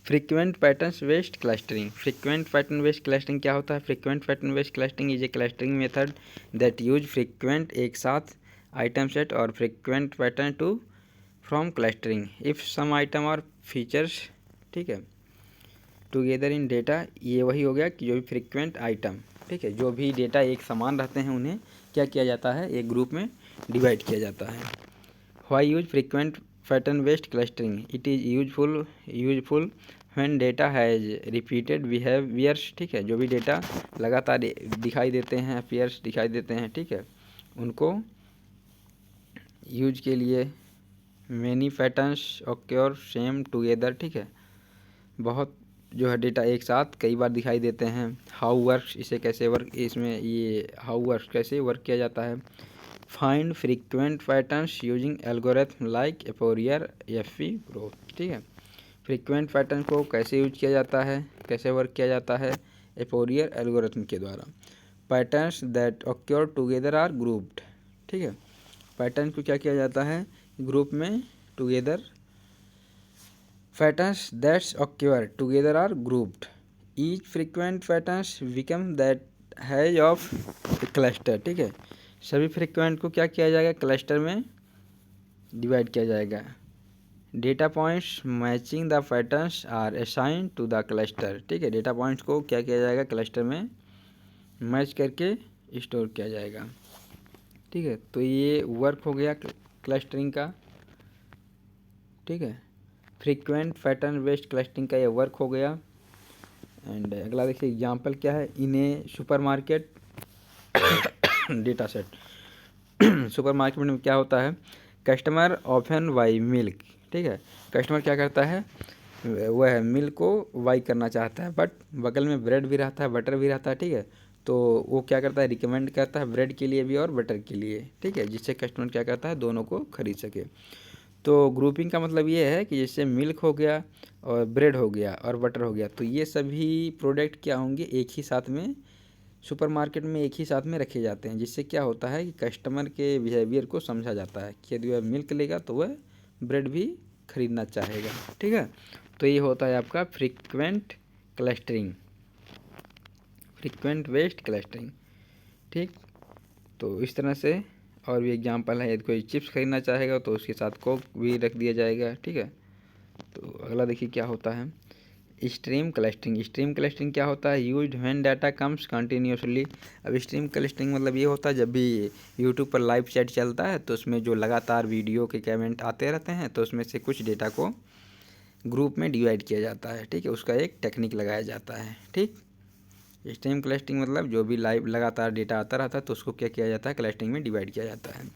S1: frequent pattern based clustering. Frequent pattern based clustering क्या होता है? Frequent pattern based clustering is a clustering method that use frequent एक साथ आइटम सेट और frequent pattern to from clustering if some item और फीचर्स। ठीक है, टुगेदर इन डेटा। ये वही हो गया कि जो भी फ्रीक्वेंट आइटम, ठीक है, जो भी डेटा एक समान रहते हैं, उन्हें क्या किया जाता है? एक ग्रुप में डिवाइड किया जाता है। Why use frequent pattern based clustering? It is useful when data has repeated behaviours. ठीक है, जो भी डेटा लगातार दिखाई देते हैं, अपीयर्स दिखाई देते हैं, ठीक है, उनको यूज के लिए many patterns occur same together. ठीक है, बहुत जो है डेटा एक साथ कई बार दिखाई देते हैं। हाउ वर्क्स, इसे कैसे वर्क, इसमें ये हाउ वर्क्स कैसे वर्क किया जाता है? Find frequent patterns using algorithm like apriori, FP growth. ठीक है, फ्रीक्वेंट पैटर्न को कैसे यूज किया जाता है, कैसे वर्क किया जाता है? एपोरियर एल्गोरिथम के द्वारा। Patterns that occur together are grouped. ठीक है, पैटर्न को क्या किया जाता है? ग्रुप में together. Patterns that's occur together are grouped. Each frequent patterns become that has of cluster. ठीक है, सभी फ्रीक्वेंट को क्या किया जाएगा? क्लस्टर में डिवाइड किया जाएगा। Data points matching the patterns are assign to the cluster. ठीक है, डेटा पॉइंट्स को क्या किया जाएगा? क्लस्टर में मैच करके स्टोर किया जाएगा। ठीक है, तो ये वर्क हो गया क्लस्टरिंग का। ठीक है, फ्रीक्वेंट पैटर्न बेस्ड क्लस्टरिंग का ये वर्क हो गया। एंड अगला देखिए एग्जांपल क्या है, in A supermarket data set. Supermarket में क्या होता है? कस्टमर ऑफन वाई मिल्क, ठीक है। कस्टमर क्या करता है, वह मिल्क को वाई करना चाहता है, बट बगल में ब्रेड भी रहता है, बटर भी रहता है, ठीक है। तो वो क्या करता है, रिकमेंड करता है ब्रेड के लिए भी और बटर के लिए, ठीक है, जिससे कस्टमर क्या करता है, दोनों को खरीद सके। तो ग्रुपिंग का मतलब ये है कि जैसे मिल्क हो गया और ब्रेड हो गया और बटर हो गया, तो ये सभी प्रोडक्ट क्या होंगे, एक ही साथ में सुपरमार्केट में एक ही साथ में रखे जाते हैं, जिससे क्या होता है कि कस्टमर के बिहेवियर को समझा जाता है कि यदि वह मिल्क लेगा तो वह ब्रेड भी खरीदना चाहेगा, ठीक है। तो ये होता है आपका frequent clustering, frequent west clustering, ठीक। तो इस तरह से और भी एग्जांपल है, यदि कोई चिप्स खरीदना चाहेगा तो उसके साथ कोक भी रख दिया जाएगा, ठीक है। तो अगला देखिए क्या होता है, स्ट्रीम क्लस्टरिंग। स्ट्रीम क्लस्टरिंग क्या होता है, used when data comes continuously. अब स्ट्रीम क्लस्टरिंग मतलब ये होता है जब भी यूट्यूब पर लाइव चैट चलता है तो उसमें जो लगातार वीडियो के कमेंट आते रहते हैं, तो उसमें से कुछ डेटा को ग्रुप में डिवाइड किया जाता है, ठीक है, उसका एक टेक्निक लगाया जाता है, ठीक। स्ट्रीम क्लस्टरिंग मतलब जो भी लाइव लगातार डेटा आता रहता है तो उसको क्या किया जाता है, क्लस्टरिंग में डिवाइड किया जाता है।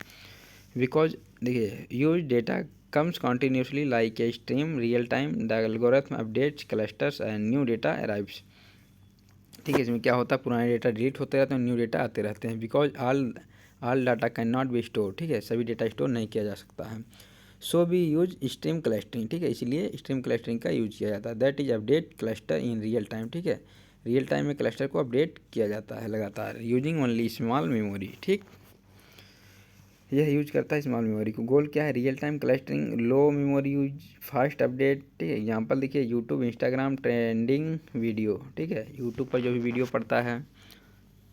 S1: बिकॉज देखिए, use data comes continuously like a stream real time, the algorithm updates clusters and new data arrives, ठीक है। इसमें क्या होता है, पुराने डेटा डिलीट होते रहते हैं, न्यू डेटा आते रहते हैं। Because all data can not be store, ठीक है, सभी डेटा स्टोर नहीं किया जा सकता है। सो भी यूज स्ट्रीम क्लस्टरिंग, ठीक है, इसलिए स्ट्रीम क्लस्टरिंग का यूज किया जाता है। That is update cluster in real time, ठीक है, रियल टाइम में क्लस्टर को अपडेट किया जाता है लगातार, यूजिंग ओनली स्मॉल मेमोरी, ठीक। यह यूज करता है स्मॉल मेमोरी को। गोल क्या है, रियल टाइम क्लस्टरिंग, लो मेमोरी यूज, फास्ट अपडेट, ठीक है। एग्जांपल देखिए, यूट्यूब, इंस्टाग्राम ट्रेंडिंग वीडियो, ठीक है, यूट्यूब पर जो भी वीडियो पड़ता है,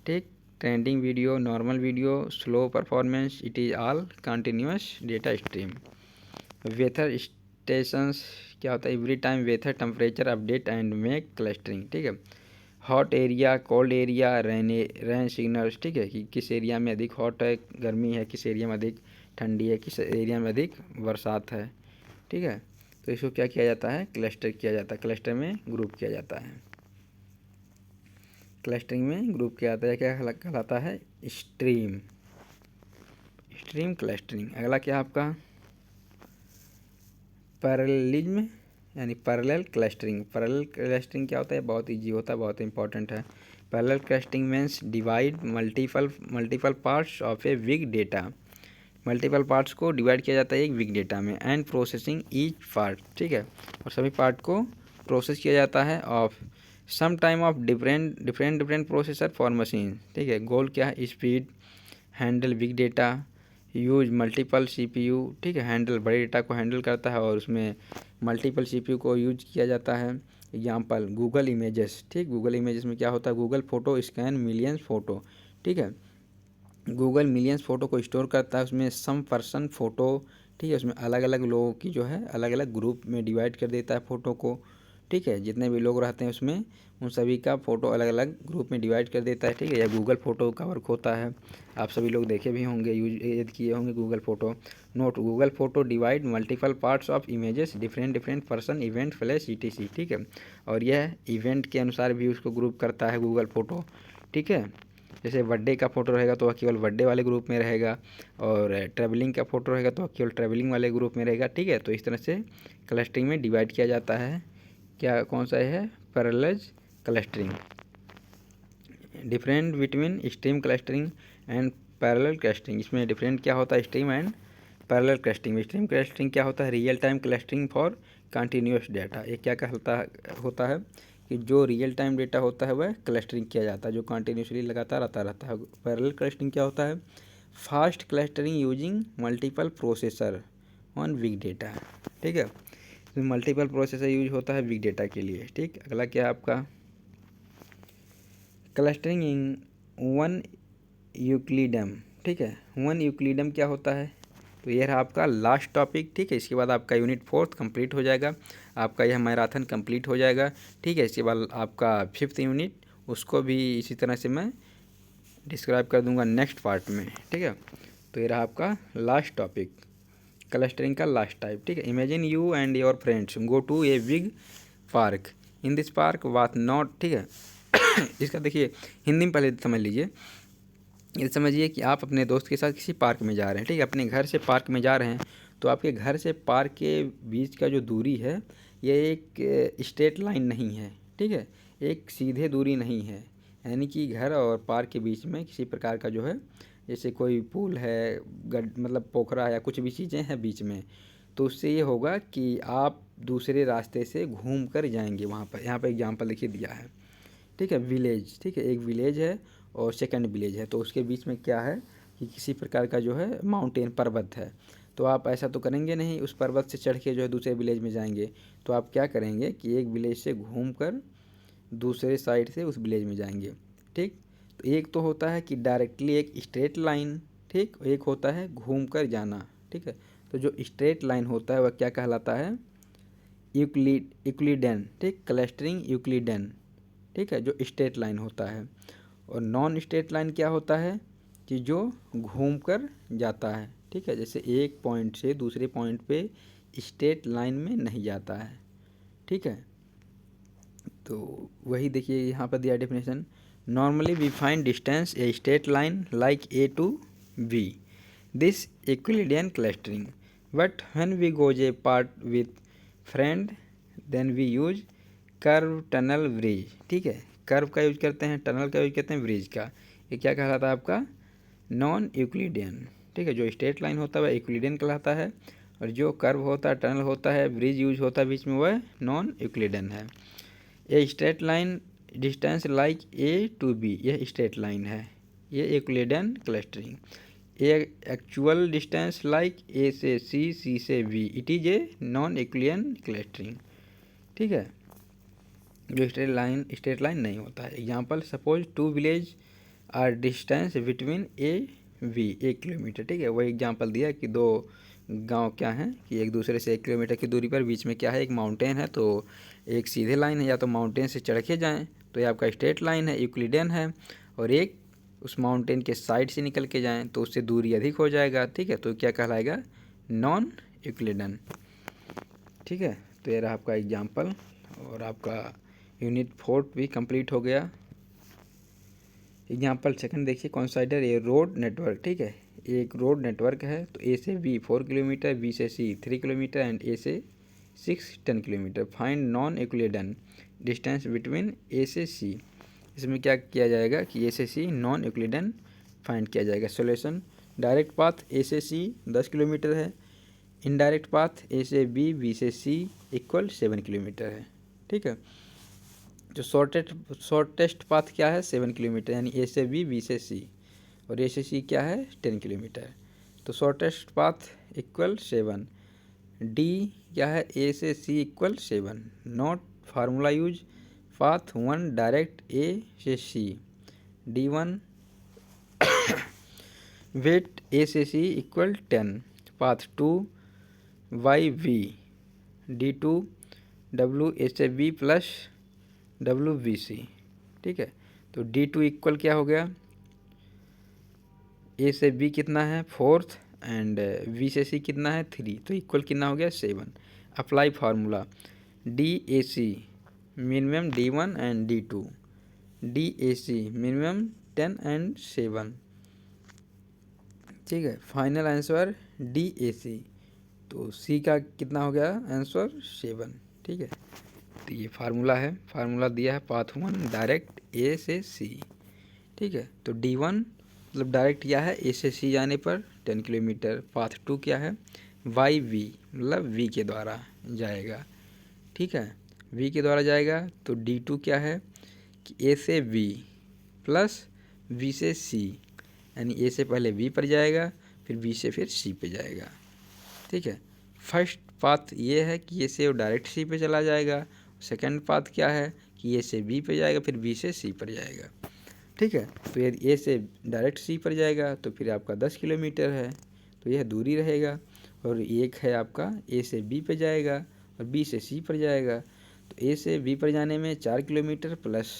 S1: ठीक, trending video, normal video, slow performance, it is all continuous data stream. Weather stations क्या होता है, every time weather temperature update and make clustering, ठीक है। Hot area, cold area, rain signals, ठीक है, कि किस एरिया में अधिक हॉट है, गर्मी है, किस एरिया में अधिक ठंडी है, किस एरिया में अधिक बरसात है, ठीक है। तो इसको क्या किया जाता है, क्लस्टर किया जाता है, क्लस्टर में ग्रुप किया जाता है, क्लस्टरिंग में ग्रुप किया जाता है। क्या कहलाता है, स्ट्रीम, स्ट्रीम क्लस्टरिंग। अगला क्या आपका, पैरेललिज्म यानी पैरेलल क्लस्टरिंग। पैरेलल क्लस्टरिंग क्या होता है, बहुत ईजी होता है, बहुत इंपॉर्टेंट है। Parallel clustering means divide multiple parts of a big data, multiple parts को डिवाइड किया जाता है एक बिग डेटा में, एंड प्रोसेसिंग ईच पार्ट, ठीक है, और सभी पार्ट को प्रोसेस किया जाता है of some time of different processor for machine, ठीक है। गोल क्या है, speed, handle big data, use multiple CPU, ठीक है, हैंडल बड़े डेटा को हैंडल करता है और उसमें मल्टीपल सीपीयू को यूज किया जाता है। एग्जांपल गूगल इमेजेस, ठीक, गूगल इमेजेस में क्या होता है, Google photo scan millions photo, ठीक है, गूगल मिलियंस फ़ोटो को स्टोर करता है, उसमें सम पर्सन फ़ोटो, ठीक है, उसमें अलग अलग लोगों की जो है अलग अलग ग्रुप में डिवाइड कर देता है फ़ोटो को, ठीक है, जितने भी लोग रहते हैं उसमें उन सभी का फ़ोटो अलग अलग ग्रुप में डिवाइड कर देता है, ठीक है। यह गूगल फ़ोटो का वर्क होता है, आप सभी लोग देखे भी होंगे, यूज किए होंगे Google photo. Note, Google photo divide multiple parts of images, different person, event, flash, etc, ठीक है। और यह इवेंट के अनुसार भी उसको ग्रुप करता है गूगल फ़ोटो, ठीक है। जैसे बर्थडे का फ़ोटो रहेगा तो वह केवल बर्थडे वाले ग्रुप में रहेगा, और ट्रैवलिंग का फ़ोटो रहेगा तो वह केवल ट्रैवलिंग वाले ग्रुप में रहेगा, ठीक है। तो इस तरह से क्लस्टरिंग में डिवाइड किया जाता है। क्या कौन सा है, parallel clustering. Different between stream clustering and parallel clustering, इसमें डिफरेंट क्या होता है, stream and parallel clustering. Stream clustering क्या होता है, real time clustering for continuous data. ये क्या कहता होता है कि जो रियल टाइम डेटा होता है वह क्लस्टरिंग किया जाता है, जो कंटिन्यूसली लगातार आता रहता है। पैरेलल क्लस्टरिंग क्या होता है, fast clustering using multiple processor on big data, ठीक है। इसमें मल्टीपल प्रोसेसर यूज होता है बिग डेटा के लिए, ठीक। अगला क्या है आपका, क्लस्टरिंग इन वन यूक्लिडम, ठीक है। वन यूक्लिडम क्या होता है, तो यह रहा आपका लास्ट टॉपिक, ठीक है। इसके बाद आपका यूनिट 4 कंप्लीट हो जाएगा, आपका यह मैराथन कंप्लीट हो जाएगा, ठीक है। इसके बाद आपका 5th यूनिट, उसको भी इसी तरह से मैं डिस्क्राइब कर दूंगा नेक्स्ट पार्ट में, ठीक है। तो ये रहा आपका लास्ट टॉपिक, क्लस्टरिंग का लास्ट टाइप, ठीक है। Imagine you and your friends go to a big park, in this park वाथ नॉट, ठीक है। इसका देखिए हिंदी में पहले समझ लीजिए। ये समझिए कि आप अपने दोस्त के साथ किसी पार्क में जा रहे हैं, ठीक है, अपने घर से पार्क में जा रहे हैं, तो आपके घर से पार्क के बीच का जो दूरी है ये एक स्ट्रेट लाइन नहीं है, ठीक है, एक सीधे दूरी नहीं है, यानी कि घर और पार्क के बीच में किसी प्रकार का जो है, जैसे कोई पुल है, मतलब पोखरा है या कुछ भी चीज़ें हैं बीच में, तो उससे ये होगा कि आप दूसरे रास्ते से घूम कर जाएंगे वहाँ पर। यहाँ पर एग्जाम्पल देखिए दिया है, ठीक है, विलेज, ठीक है, एक विलेज है और सेकंड विलेज है, तो उसके बीच में क्या है कि किसी प्रकार का जो है माउंटेन, पर्वत है, तो आप ऐसा तो करेंगे नहीं उस पर्वत से चढ़ के जो है दूसरे विलेज में जाएंगे, तो आप क्या करेंगे कि एक विलेज से घूम कर दूसरे साइड से उस विलेज में जाएंगे, ठीक। तो एक तो होता है कि डायरेक्टली एक स्ट्रेट लाइन, ठीक, एक होता है घूम कर जाना, ठीक है। तो जो स्ट्रेट लाइन होता है वह क्या कहलाता है, यूक्लिडन, ठीक, क्लस्टरिंग यूक्लिडन, ठीक है, जो स्ट्रेट लाइन होता है। और नॉन स्ट्रेट लाइन क्या होता है कि जो घूम कर जाता है, ठीक है, जैसे एक पॉइंट से दूसरे पॉइंट पे स्ट्रेट लाइन में नहीं जाता है, ठीक है। तो वही देखिए यहाँ पर दिया definition, normally we find distance a straight line like A to B, this Euclidean clustering, but when we goes a part with friend then we use curve, tunnel, bridge, ठीक है, कर्व का यूज करते हैं, tunnel का use करते हैं, bridge का। ये क्या कहलाता है आपका, नॉन यूक्लिडियन, ठीक है। जो स्ट्रेट लाइन होता है वह यूक्लिडियन कहलाता है, और जो कर्व होता है, टनल होता है, ब्रिज यूज होता है बीच में, वह नॉन यूक्लिडियन है। A straight line distance like A to B, यह स्ट्रेट लाइन है, ये Euclidean clustering. A actual distance like A से सी, सी से B, it is a non Euclidean clustering, ठीक है, जो स्ट्रेट लाइन नहीं होता है। Example, suppose two village are distance between A B, 1 kilometre, ठीक है, वही एग्जाम्पल दिया कि दो गांव क्या हैं कि एक दूसरे से 1 किलोमीटर की दूरी पर, बीच में क्या है, एक माउंटेन है, तो एक सीधे लाइन है, या तो माउंटेन से चढ़ के जाएँ तो ये आपका स्ट्रेट लाइन है, यूक्लिडियन है, और एक उस माउंटेन के साइड से निकल के जाएँ तो उससे दूरी अधिक हो जाएगा, ठीक है, तो क्या कहलाएगा, नॉन यूक्लिडियन, ठीक है। तो ये रहा आपका एग्जाम्पल, और आपका यूनिट 4 भी कंप्लीट हो गया। एग्जाम्पल सेकंड देखिए, कंसीडर ए रोड नेटवर्क, ठीक है, एक रोड नेटवर्क है, तो ए से बी 4 किलोमीटर, बी से सी 3 किलोमीटर एंड ए से 10 kilometre, find non Euclidean distance between a से सी। इसमें क्या किया जाएगा कि ए से सी नॉन यूक्लिडियन फाइंड किया जाएगा। सोल्यूशन, डायरेक्ट पाथ ए से सी 10 किलोमीटर है, इनडायरेक्ट पाथ ए से बी, बी से सी इक्वल 7 किलोमीटर है, ठीक है। जो शॉर्टेस्ट पाथ क्या है, 7 किलोमीटर, यानी ए से बी, बी से सी, और ए से सी क्या है, 10 किलोमीटर, तो शॉर्टेस्ट पाथ इक्वल 7। डी क्या है, ए से C equal 7, note formula use, path 1 direct a से सी, D1 वेट ए से C equal 10, path 2 via V, D2 W a से बी प्लस WBC, ठीक है। तो D2 इक्वल क्या हो गया, ए से बी कितना है 4th एंड बी से सी कितना है 3, तो इक्वल कितना हो गया 7। Apply formula, DAC minimum D1 and D2, DAC minimum 10 and 7, ठीक है। फाइनल आंसर DAC, तो सी का कितना हो गया आंसर 7, ठीक है। तो ये फार्मूला है, फार्मूला दिया है पाथ 1 डायरेक्ट ए से सी, ठीक है। तो D1 मतलब डायरेक्ट क्या है, ए से सी जाने पर 10 किलोमीटर, पाथ 2 क्या है, वाई वी मतलब वी के द्वारा जाएगा, ठीक है, वी के द्वारा जाएगा। तो D2 क्या है कि ए से बी प्लस वी से सी, यानी ए से पहले बी पर जाएगा, फिर बी से फिर सी पे जाएगा, ठीक है। फर्स्ट पाथ ये है कि ए से वो डायरेक्ट सी पे चला जाएगा, सेकंड पाथ क्या है कि ए से बी पे जाएगा, फिर बी से सी पर जाएगा, ठीक है। तो यदि ए से डायरेक्ट सी पर जाएगा तो फिर आपका 10 किलोमीटर है, तो यह दूरी रहेगा, और एक है आपका ए से बी पे जाएगा और बी से सी पर जाएगा, तो ए से बी पर जाने में 4 किलोमीटर प्लस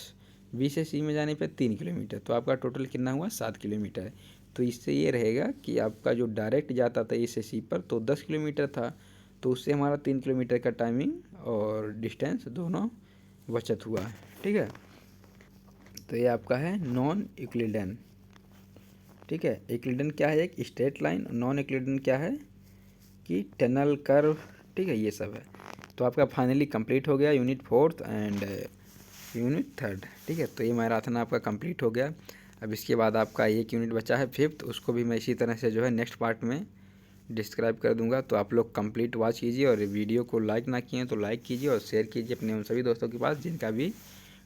S1: बी से सी में जाने पर 3 किलोमीटर, तो आपका टोटल कितना हुआ 7 किलोमीटर। तो इससे ये रहेगा कि आपका जो डायरेक्ट जाता था ए से सी पर तो 10 किलोमीटर था, तो उससे हमारा 3 किलोमीटर का टाइमिंग और डिस्टेंस दोनों बचत हुआ है, ठीक है। तो ये आपका है नॉन यूक्लिडियन। ठीक है। यूक्लिडियन क्या है? एक स्ट्रेट लाइन। नॉन यूक्लिडियन क्या है कि टनल, कर्व, ठीक है, ये सब है। तो आपका फाइनली कंप्लीट हो गया unit 4th and unit 3rd, ठीक है। तो ये मैराथन आपका कंप्लीट हो गया। अब इसके बाद आपका एक यूनिट बचा है 5th, उसको भी मैं इसी तरह से जो है नेक्स्ट पार्ट में डिस्क्राइब कर दूंगा। तो आप लोग कंप्लीट वॉच कीजिए और वीडियो को लाइक ना किए तो लाइक कीजिए और शेयर कीजिए अपने उन सभी दोस्तों के पास जिनका भी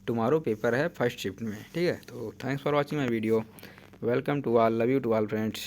S1: टुमारो पेपर है फर्स्ट शिफ्ट में, ठीक है। तो thanks for watching my video. Welcome to all, love you to all friends.